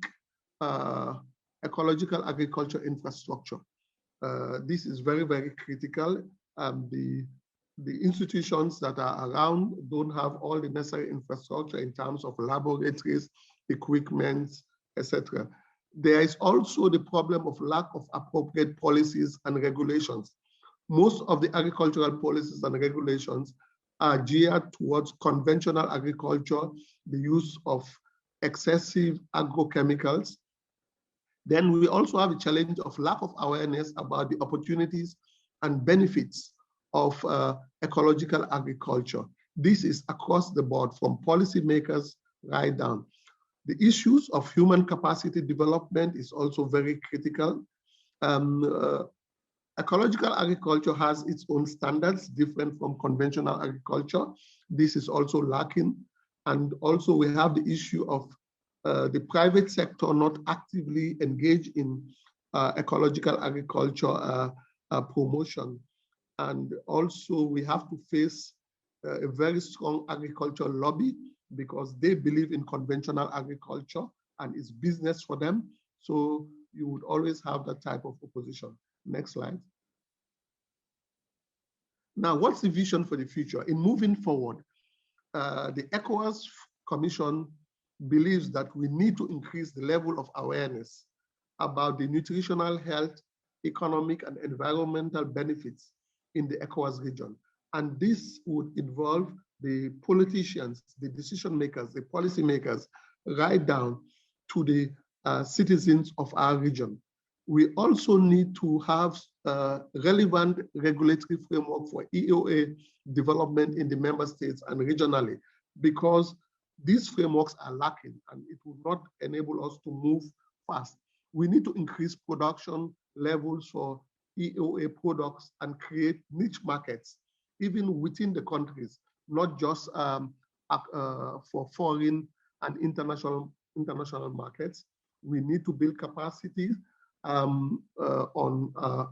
ecological agriculture infrastructure. This is very, very critical. The institutions that are around don't have all the necessary infrastructure in terms of laboratories, equipment, etc. There is also the problem of lack of appropriate policies and regulations. Most of the agricultural policies and regulations are geared towards conventional agriculture, the use of excessive agrochemicals. Then we also have a challenge of lack of awareness about the opportunities and benefits of ecological agriculture. This is across the board, from policymakers right down. The issues of human capacity development is also very critical. Ecological agriculture has its own standards, different from conventional agriculture. This is also lacking. And also we have the issue of the private sector not actively engaged in ecological agriculture promotion. And also we have to face a very strong agricultural lobby because they believe in conventional agriculture and it's business for them. So you would always have that type of opposition. Next slide. Now, what's the vision for the future? In moving forward, the ECOWAS Commission believes that we need to increase the level of awareness about the nutritional health, economic, and environmental benefits in the ECOWAS region. And this would involve the politicians, the decision makers, the policy makers, right down to the citizens of our region. We also need to have relevant regulatory framework for EOA development in the member states and regionally, because these frameworks are lacking and it will not enable us to move fast. We need to increase production levels for EOA products and create niche markets, even within the countries, not just for foreign and international markets. We need to build capacity on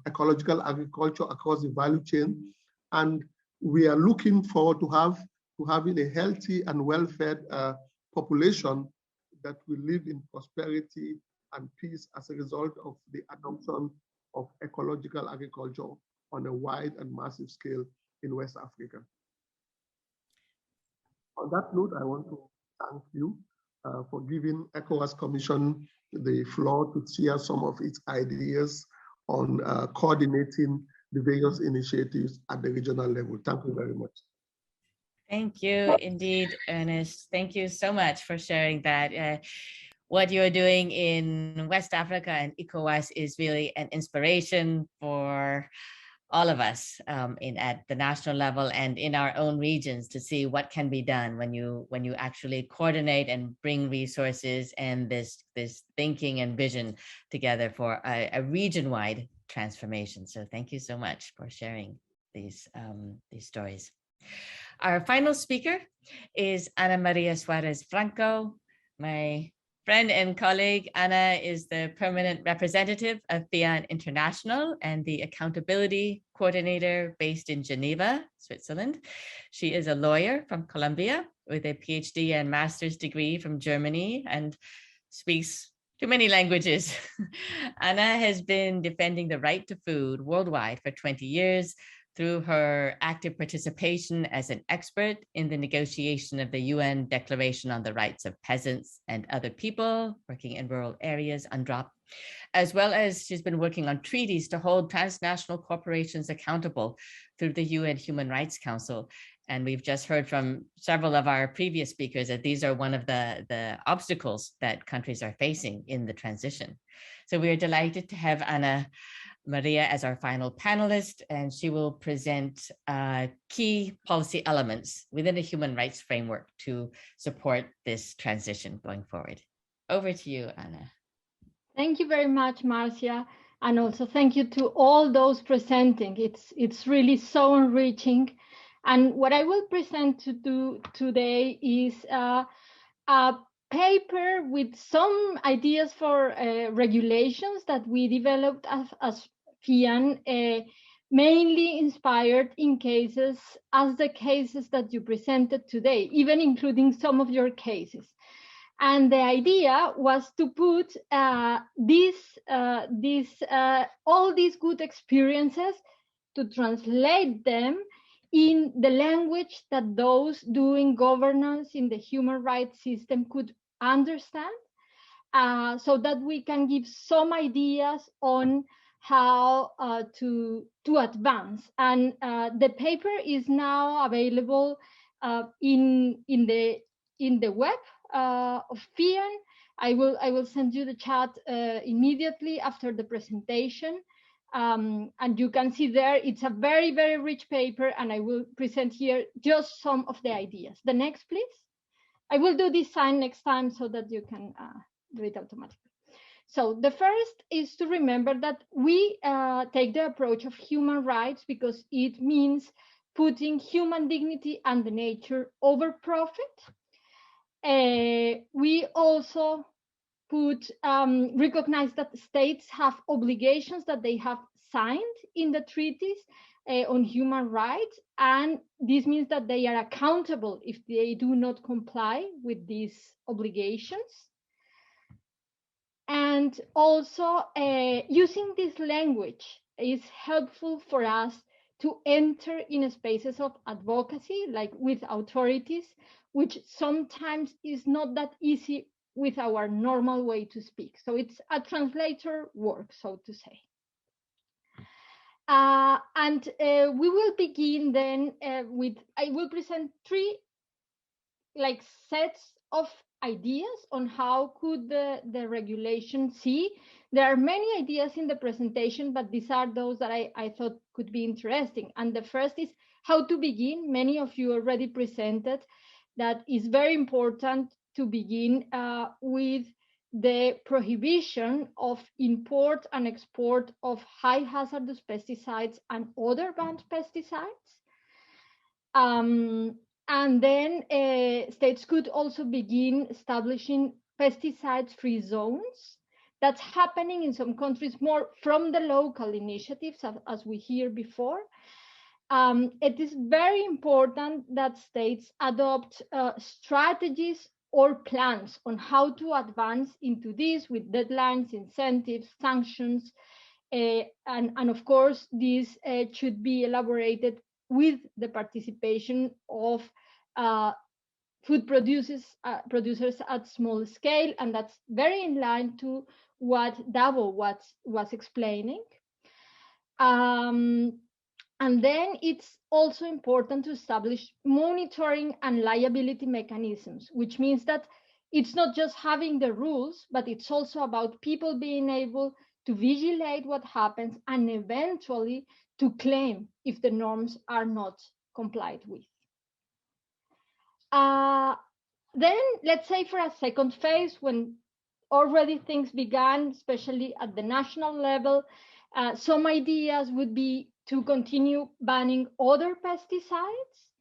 ecological agriculture across the value chain. And we are looking forward to having a healthy and well-fed population that will live in prosperity and peace as a result of the adoption of ecological agriculture on a wide and massive scale in West Africa. On that note, I want to thank you for giving ECOWAS Commission the floor to share some of its ideas on coordinating the various initiatives at the regional level. Thank you very much. Thank you indeed, Ernest. Thank you so much for sharing that. What you're doing in West Africa and ECOWAS is really an inspiration for all of us at the national level and in our own regions to see what can be done when you actually coordinate and bring resources and this thinking and vision together for a region-wide transformation. So thank you so much for sharing these stories. Our final speaker is Ana Maria Suarez Franco. My friend and colleague, Ana is the permanent representative of FIAN International and the accountability coordinator based in Geneva, Switzerland. She is a lawyer from Colombia with a PhD and master's degree from Germany and speaks too many languages. Ana has been defending the right to food worldwide for 20 years through her active participation as an expert in the negotiation of the UN Declaration on the Rights of Peasants and Other People working in rural areas, UNDROP, as well as she's been working on treaties to hold transnational corporations accountable through the UN Human Rights Council. And we've just heard from several of our previous speakers that these are one of the obstacles that countries are facing in the transition. So we are delighted to have Ana Maria as our final panelist, and she will present key policy elements within a human rights framework to support this transition going forward. Over to you, Ana. Thank you very much, Marcia, and also thank you to all those presenting. It's really so enriching. And what I will present to do today is a paper with some ideas for regulations that we developed as FIAN, mainly inspired in cases as the cases that you presented today, even including some of your cases. And the idea was to put all these good experiences, to translate them in the language that those doing governance in the human rights system could understand, so that we can give some ideas on how to advance. And the paper is now available in the web of FIAN. I will send you the chat immediately after the presentation. And you can see there, it's a very, very rich paper, and I will present here just some of the ideas. The next, please. I will do this sign next time so that you can do it automatically. So the first is to remember that we take the approach of human rights because it means putting human dignity and the nature over profit. We also recognize that states have obligations that they have signed in the treaties on human rights, and this means that they are accountable if they do not comply with these obligations. And also using this language is helpful for us to enter in spaces of advocacy, like with authorities, which sometimes is not that easy with our normal way to speak. So it's a translator work, so to say. And we will begin then I will present three sets of ideas on how could the regulation see. There are many ideas in the presentation, but these are those that I thought could be interesting. And the first is how to begin. Many of you already presented that is very important to begin with the prohibition of import and export of high hazardous pesticides and other banned pesticides. And then states could also begin establishing pesticide-free zones. That's happening in some countries more from the local initiatives, as we hear before. It is very important that states adopt strategies or plans on how to advance into this with deadlines, incentives, sanctions, and of course, this should be elaborated with the participation of food producers at small scale, and that's very in line to what Davo was explaining. And then it's also important to establish monitoring and liability mechanisms, which means that it's not just having the rules, but it's also about people being able to vigilate what happens and eventually to claim if the norms are not complied with. Then let's say for a second phase, when already things began, especially at the national level, some ideas would be to continue banning other pesticides,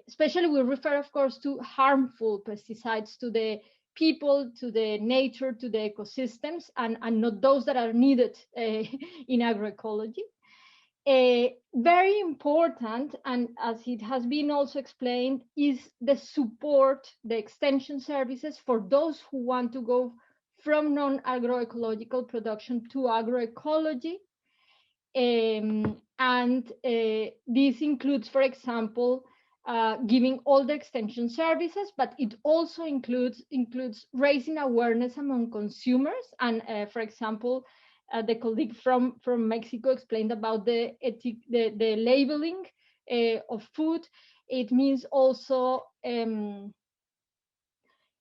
especially we refer, of course, to harmful pesticides to the people, to the nature, to the ecosystems, and not those that are needed in agroecology. Very important, and as it has been also explained, is the support, the extension services for those who want to go from non-agroecological production to agroecology. And this includes, for example, giving all the extension services, but it also includes raising awareness among consumers. And for example, the colleague from Mexico explained about the labeling of food. It means also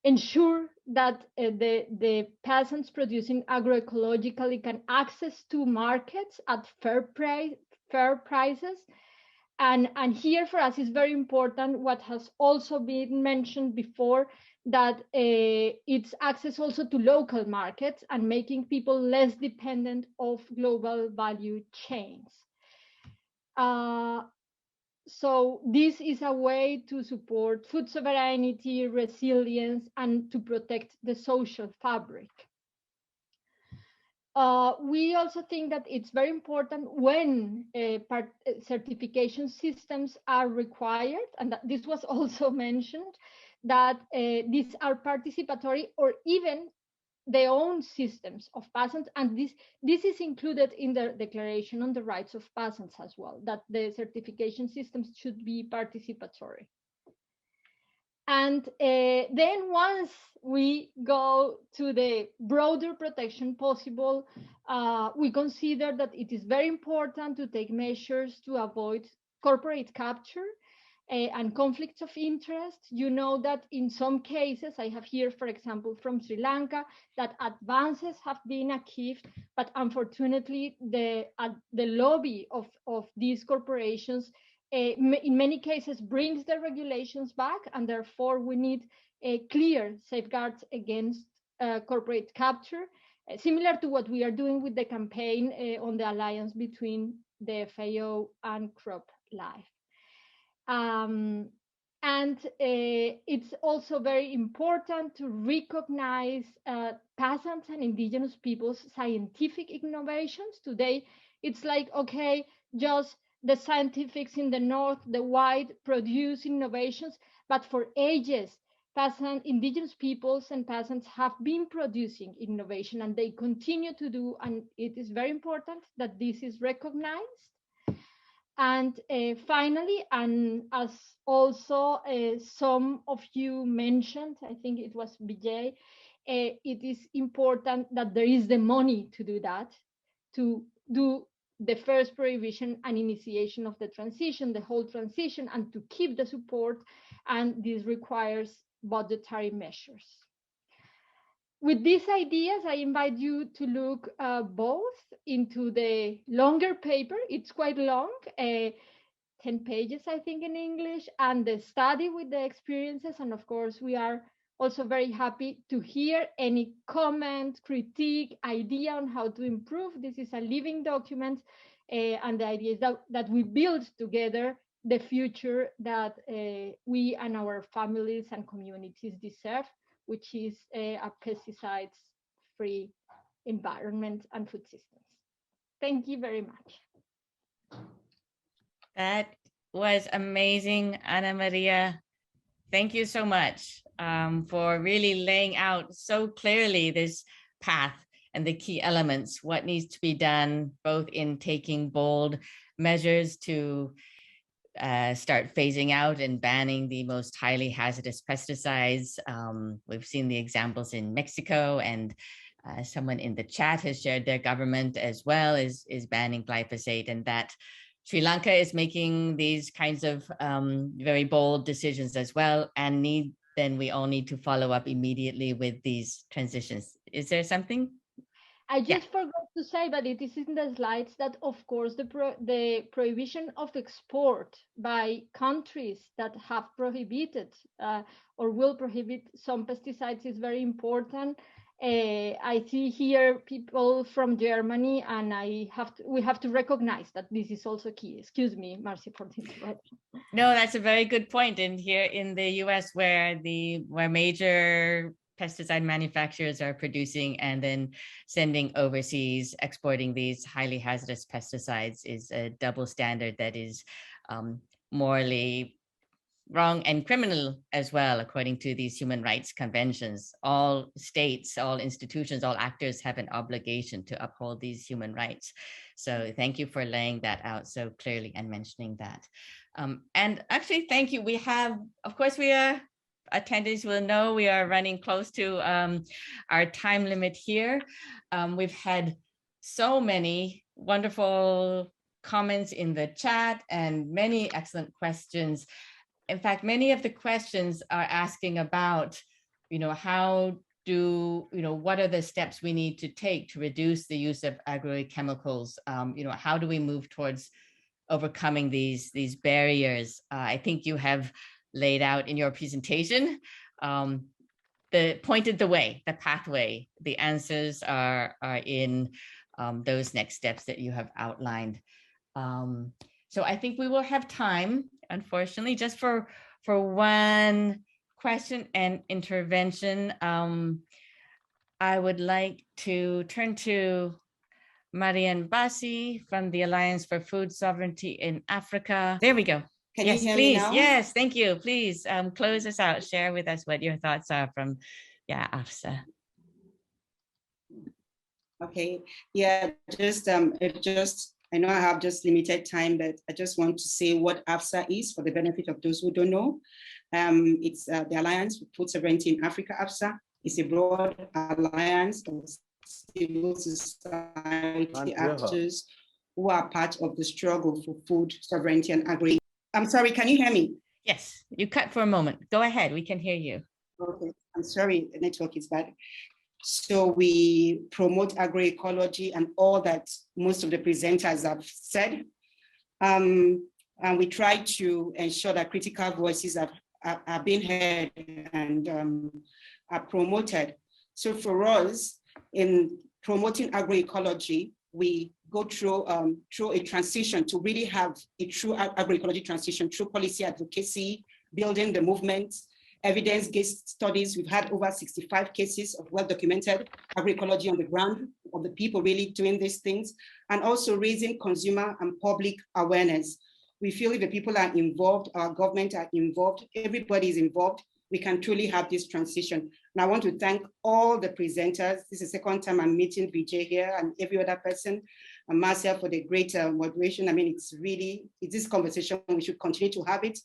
ensure that the peasants producing agroecologically can access to markets at fair prices. And here for us is very important what has also been mentioned before, that it's access also to local markets and making people less dependent of global value chains. So this is a way to support food sovereignty, resilience, and to protect the social fabric. We also think that it's very important when certification systems are required, and that this was also mentioned, that these are participatory or even their own systems of peasants, and this is included in the Declaration on the Rights of Peasants as well, that the certification systems should be participatory. And then once we go to the broader protection possible, we consider that it is very important to take measures to avoid corporate capture and conflicts of interest. You know that in some cases, I have here, for example, from Sri Lanka, that advances have been achieved, but unfortunately, the lobby of these corporations in many cases brings the regulations back, and therefore we need clear safeguards against corporate capture, similar to what we are doing with the campaign on the alliance between the FAO and CropLife. And it's also very important to recognize peasants and indigenous peoples' scientific innovations. Today, it's like, okay, just the scientifics in the north, the white, produce innovations, but for ages, indigenous peoples and peasants have been producing innovation, and they continue to do, and it is very important that this is recognized. And finally, and as also some of you mentioned, I think it was Vijay, it is important that there is the money to do that, to do the first prohibition and initiation of the transition, the whole transition, and to keep the support. And this requires budgetary measures. With these ideas, I invite you to look both into the longer paper. It's quite long, 10 pages, I think, in English, and the study with the experiences. And of course, we are also very happy to hear any comment, critique, idea on how to improve. This is a living document, and the idea is that we build together the future that we and our families and communities deserve, which is a pesticides-free environment and food systems. Thank you very much. That was amazing, Ana Maria. Thank you so much for really laying out so clearly this path and the key elements, what needs to be done, both in taking bold measures to start phasing out and banning the most highly hazardous pesticides. We've seen the examples in Mexico, and someone in the chat has shared their government as well is banning glyphosate, and that Sri Lanka is making these kinds of very bold decisions as well, and then we all need to follow up immediately with these transitions. Is there something? I just forgot to say, but it is in the slides, that of course the prohibition of export by countries that have prohibited or will prohibit some pesticides is very important. I see here people from Germany, and we have to recognize that this is also key. Excuse me, Marcy, for the interruption. No, that's a very good point. And here in the US, where major pesticide manufacturers are producing and then sending overseas, exporting these highly hazardous pesticides is a double standard that is morally wrong and criminal as well, according to these human rights conventions. All states, all institutions, all actors have an obligation to uphold these human rights. So thank you for laying that out so clearly and mentioning that. And actually, thank you. We have, of course, attendees will know we are running close to our time limit here. We've had so many wonderful comments in the chat and many excellent questions. In fact, many of the questions are asking about, what are the steps we need to take to reduce the use of agrochemicals? How do we move towards overcoming these barriers? I think you have laid out in your presentation, pointed the way, the pathway. The answers are in those next steps that you have outlined. So I think we will have time, unfortunately, just for one question and intervention. I would like to turn to Marianne Bassi from the Alliance for Food Sovereignty in Africa. There we go. Can yes, you hear please. me now? Yes, thank you. Please close us out. Share with us what your thoughts are from AFSA. Okay. Yeah, I know I have just limited time, but I just want to say what AFSA is for the benefit of those who don't know. It's the Alliance for Food Sovereignty in Africa. AFSA is a broad alliance of civil society actors who are part of the struggle for food sovereignty and agri. I'm sorry, can you hear me? Yes, you cut for a moment. Go ahead, we can hear you. Okay, I'm sorry, the network is bad. So we promote agroecology and all that most of the presenters have said. And we try to ensure that critical voices are being heard and are promoted. So for us, in promoting agroecology, we go through a transition to really have a true agroecology transition through policy advocacy, building the movements, evidence-based studies. We've had over 65 cases of well-documented agroecology on the ground, of the people really doing these things, and also raising consumer and public awareness. We feel if the people are involved, our government are involved, everybody is involved, we can truly have this transition. And I want to thank all the presenters. This is the second time I'm meeting Vijay here and every other person. and Marcia for the great moderation. I mean, it's this conversation, we should continue to have it.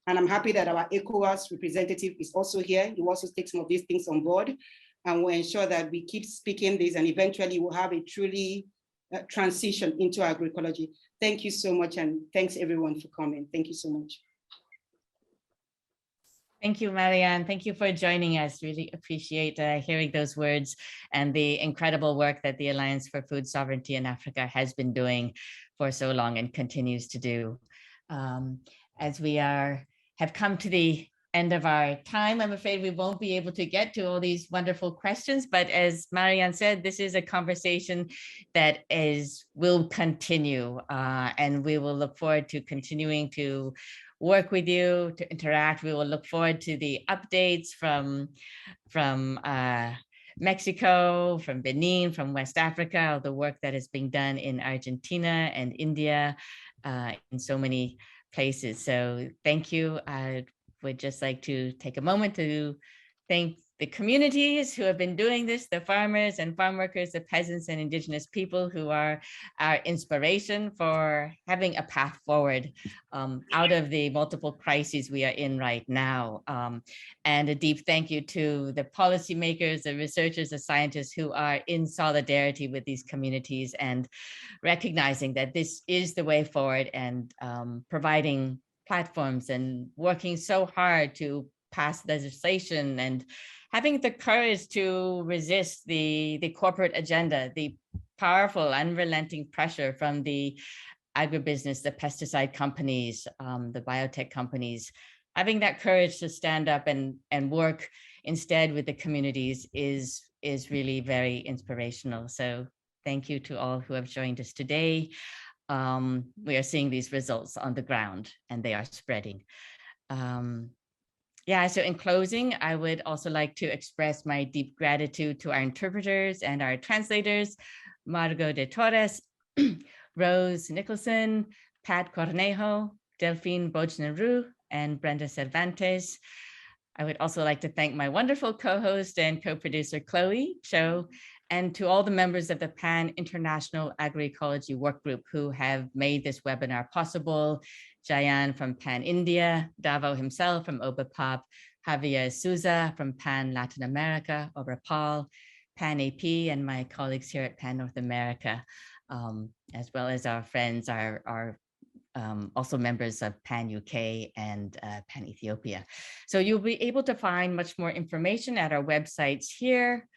And I'm happy that our ECOWAS representative is also here. He also takes some of these things on board, and we'll ensure that we keep speaking this, and eventually we'll have a truly transition into agroecology. Thank you so much, and thanks everyone for coming. Thank you so much. Thank you, Marianne. Thank you for joining us. Really appreciate hearing those words and the incredible work that the Alliance for Food Sovereignty in Africa has been doing for so long and continues to do. As we have come to the end of our time, I'm afraid we won't be able to get to all these wonderful questions, but as Marianne said, this is a conversation that will continue, and we will look forward to continuing to work with you, to interact. We will look forward to the updates from Mexico, from Benin, from West Africa, the work that is being done in Argentina and India, in so many places. So thank you. I would just like to take a moment to thank the communities who have been doing this, the farmers and farm workers, the peasants and indigenous people who are our inspiration for having a path forward out of the multiple crises we are in right now. And a deep thank you to the policymakers, the researchers, the scientists who are in solidarity with these communities and recognizing that this is the way forward, and providing platforms and working so hard to pass legislation and having the courage to resist the corporate agenda, the powerful, unrelenting pressure from the agribusiness, the pesticide companies, the biotech companies. Having that courage to stand up and work instead with the communities is really very inspirational. So thank you to all who have joined us today. We are seeing these results on the ground, and they are spreading. Yeah, so in closing, I would also like to express my deep gratitude to our interpreters and our translators, Margot de Torres, Rose Nicholson, Pat Cornejo, Delphine Bojnaru, and Brenda Cervantes. I would also like to thank my wonderful co-host and co-producer, Chloe Cho, and to all the members of the Pan International Agroecology Work Group who have made this webinar possible. Jayan from Pan India, Davo himself from OBAPOP, Javier Souza from Pan Latin America, OBAPAL, Pan AP, and my colleagues here at Pan North America, as well as our friends are also members of Pan UK and Pan Ethiopia. So you'll be able to find much more information at our websites here.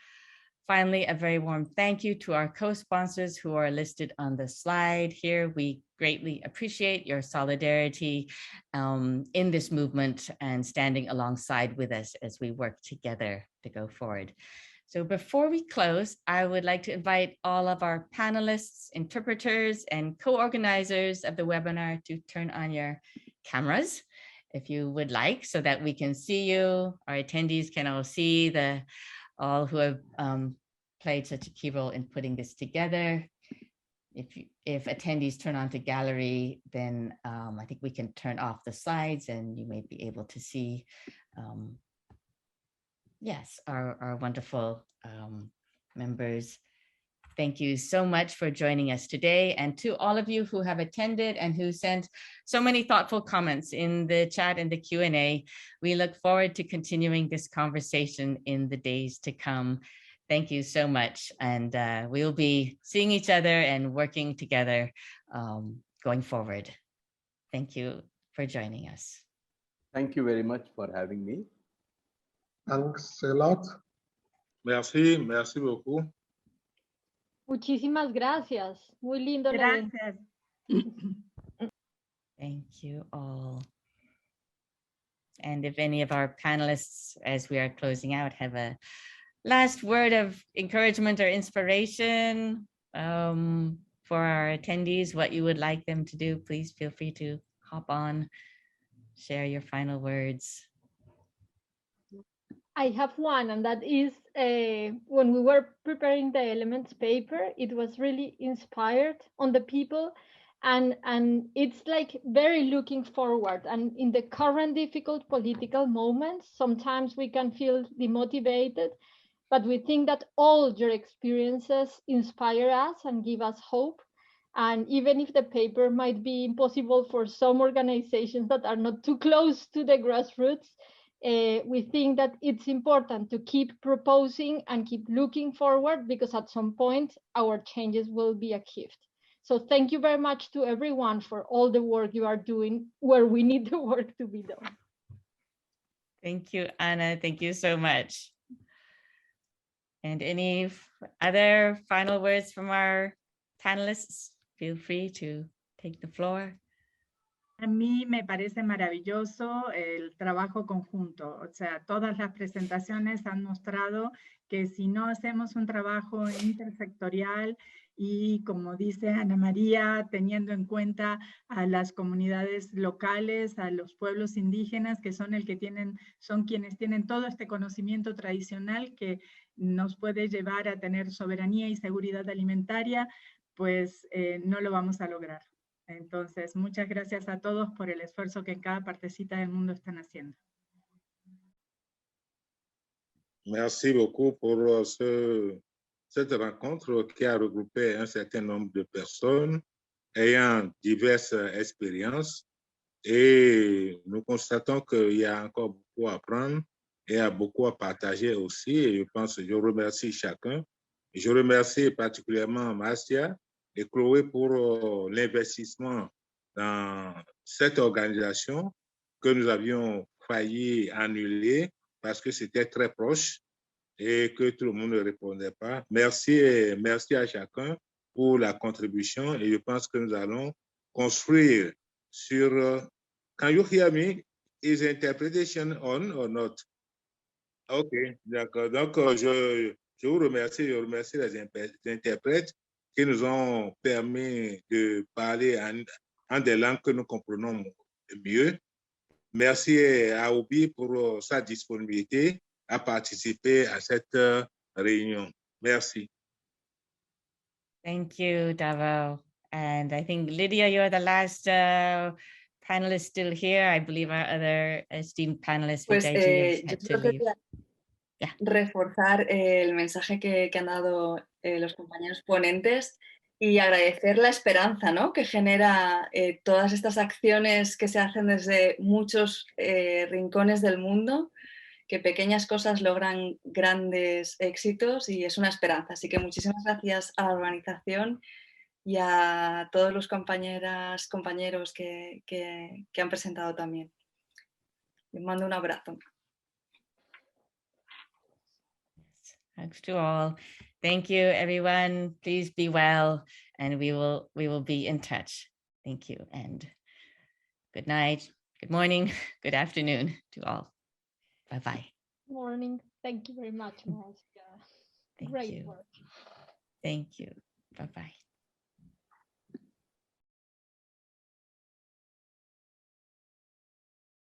Finally, a very warm thank you to our co-sponsors who are listed on the slide here. We greatly appreciate your solidarity in this movement and standing alongside with us as we work together to go forward. So before we close, I would like to invite all of our panelists, interpreters, and co-organizers of the webinar to turn on your cameras, if you would like, so that we can see you. Our attendees can all see all who have played such a key role in putting this together. If attendees turn on to gallery, then I think we can turn off the slides and you may be able to see, yes, our wonderful members. Thank you so much for joining us today. And to all of you who have attended and who sent so many thoughtful comments in the chat and the Q&A, we look forward to continuing this conversation in the days to come. Thank you so much. And we'll be seeing each other and working together going forward. Thank you for joining us. Thank you very much for having me. Thanks a lot. Merci, merci beaucoup. Muchísimas gracias. Muy lindo el evento. Gracias. Thank you all. And if any of our panelists, as we are closing out, have a last word of encouragement or inspiration for our attendees, what you would like them to do, please feel free to hop on, share your final words. I have one, and that is when we were preparing the elements paper, it was really inspired on the people, and it's like very looking forward. And in the current difficult political moments, sometimes we can feel demotivated, but we think that all your experiences inspire us and give us hope. And even if the paper might be impossible for some organizations that are not too close to the grassroots, we think that it's important to keep proposing and keep looking forward, because at some point our changes will be achieved. So thank you very much to everyone for all the work you are doing where we need the work to be done. Thank you, Ana. Thank you so much. And any other final words from our panelists? Feel free to take the floor. A mí me parece maravilloso el trabajo conjunto. O sea, todas las presentaciones han mostrado que si no hacemos un trabajo intersectorial y, como dice Ana María, teniendo en cuenta a las comunidades locales, a los pueblos indígenas, que son quienes tienen todo este conocimiento tradicional que nos puede llevar a tener soberanía y seguridad alimentaria, pues no lo vamos a lograr. Entonces, muchas gracias a todos por el esfuerzo que en cada partecita del mundo están haciendo. Merci beaucoup pour cette rencontre qui a regroupé un certain nombre de personnes ayant diverses expériences, et nous constatons qu'il y a encore beaucoup à apprendre et à beaucoup à partager aussi. Et je remercie chacun. Je remercie particulièrement Marcia et Chloé pour l'investissement dans cette organisation que nous avions failli annuler parce que c'était très proche et que tout le monde ne répondait pas. Merci à chacun pour la contribution, et je pense que nous allons construire sur... Can you hear me? Is interpretation on or not? OK, d'accord. Donc, je vous remercie, les interprètes qui nous ont permis de parler en des langues que nous comprenons mieux. Merci à Obi pour sa disponibilité à participer à cette réunion. Merci. Thank you, Davo. And I think, Lydia, you're the last panelist still here. I believe our other esteemed panelist, Pues Vijay, yo had to creo que leave. Reforzar el mensaje que han dado los compañeros ponentes y agradecer la esperanza, ¿no?, que genera todas estas acciones que se hacen desde muchos rincones del mundo, que pequeñas cosas logran grandes éxitos, y es una esperanza. Así que muchísimas gracias a la organización y a todos los compañeros que han presentado también. Les mando un abrazo. Thanks to all. Thank you, everyone. Please be well, and we will be in touch. Thank you, and good night, good morning, good afternoon to all. Bye-bye. Morning. Thank you very much, Marcia. Great work. Thank you. Bye-bye.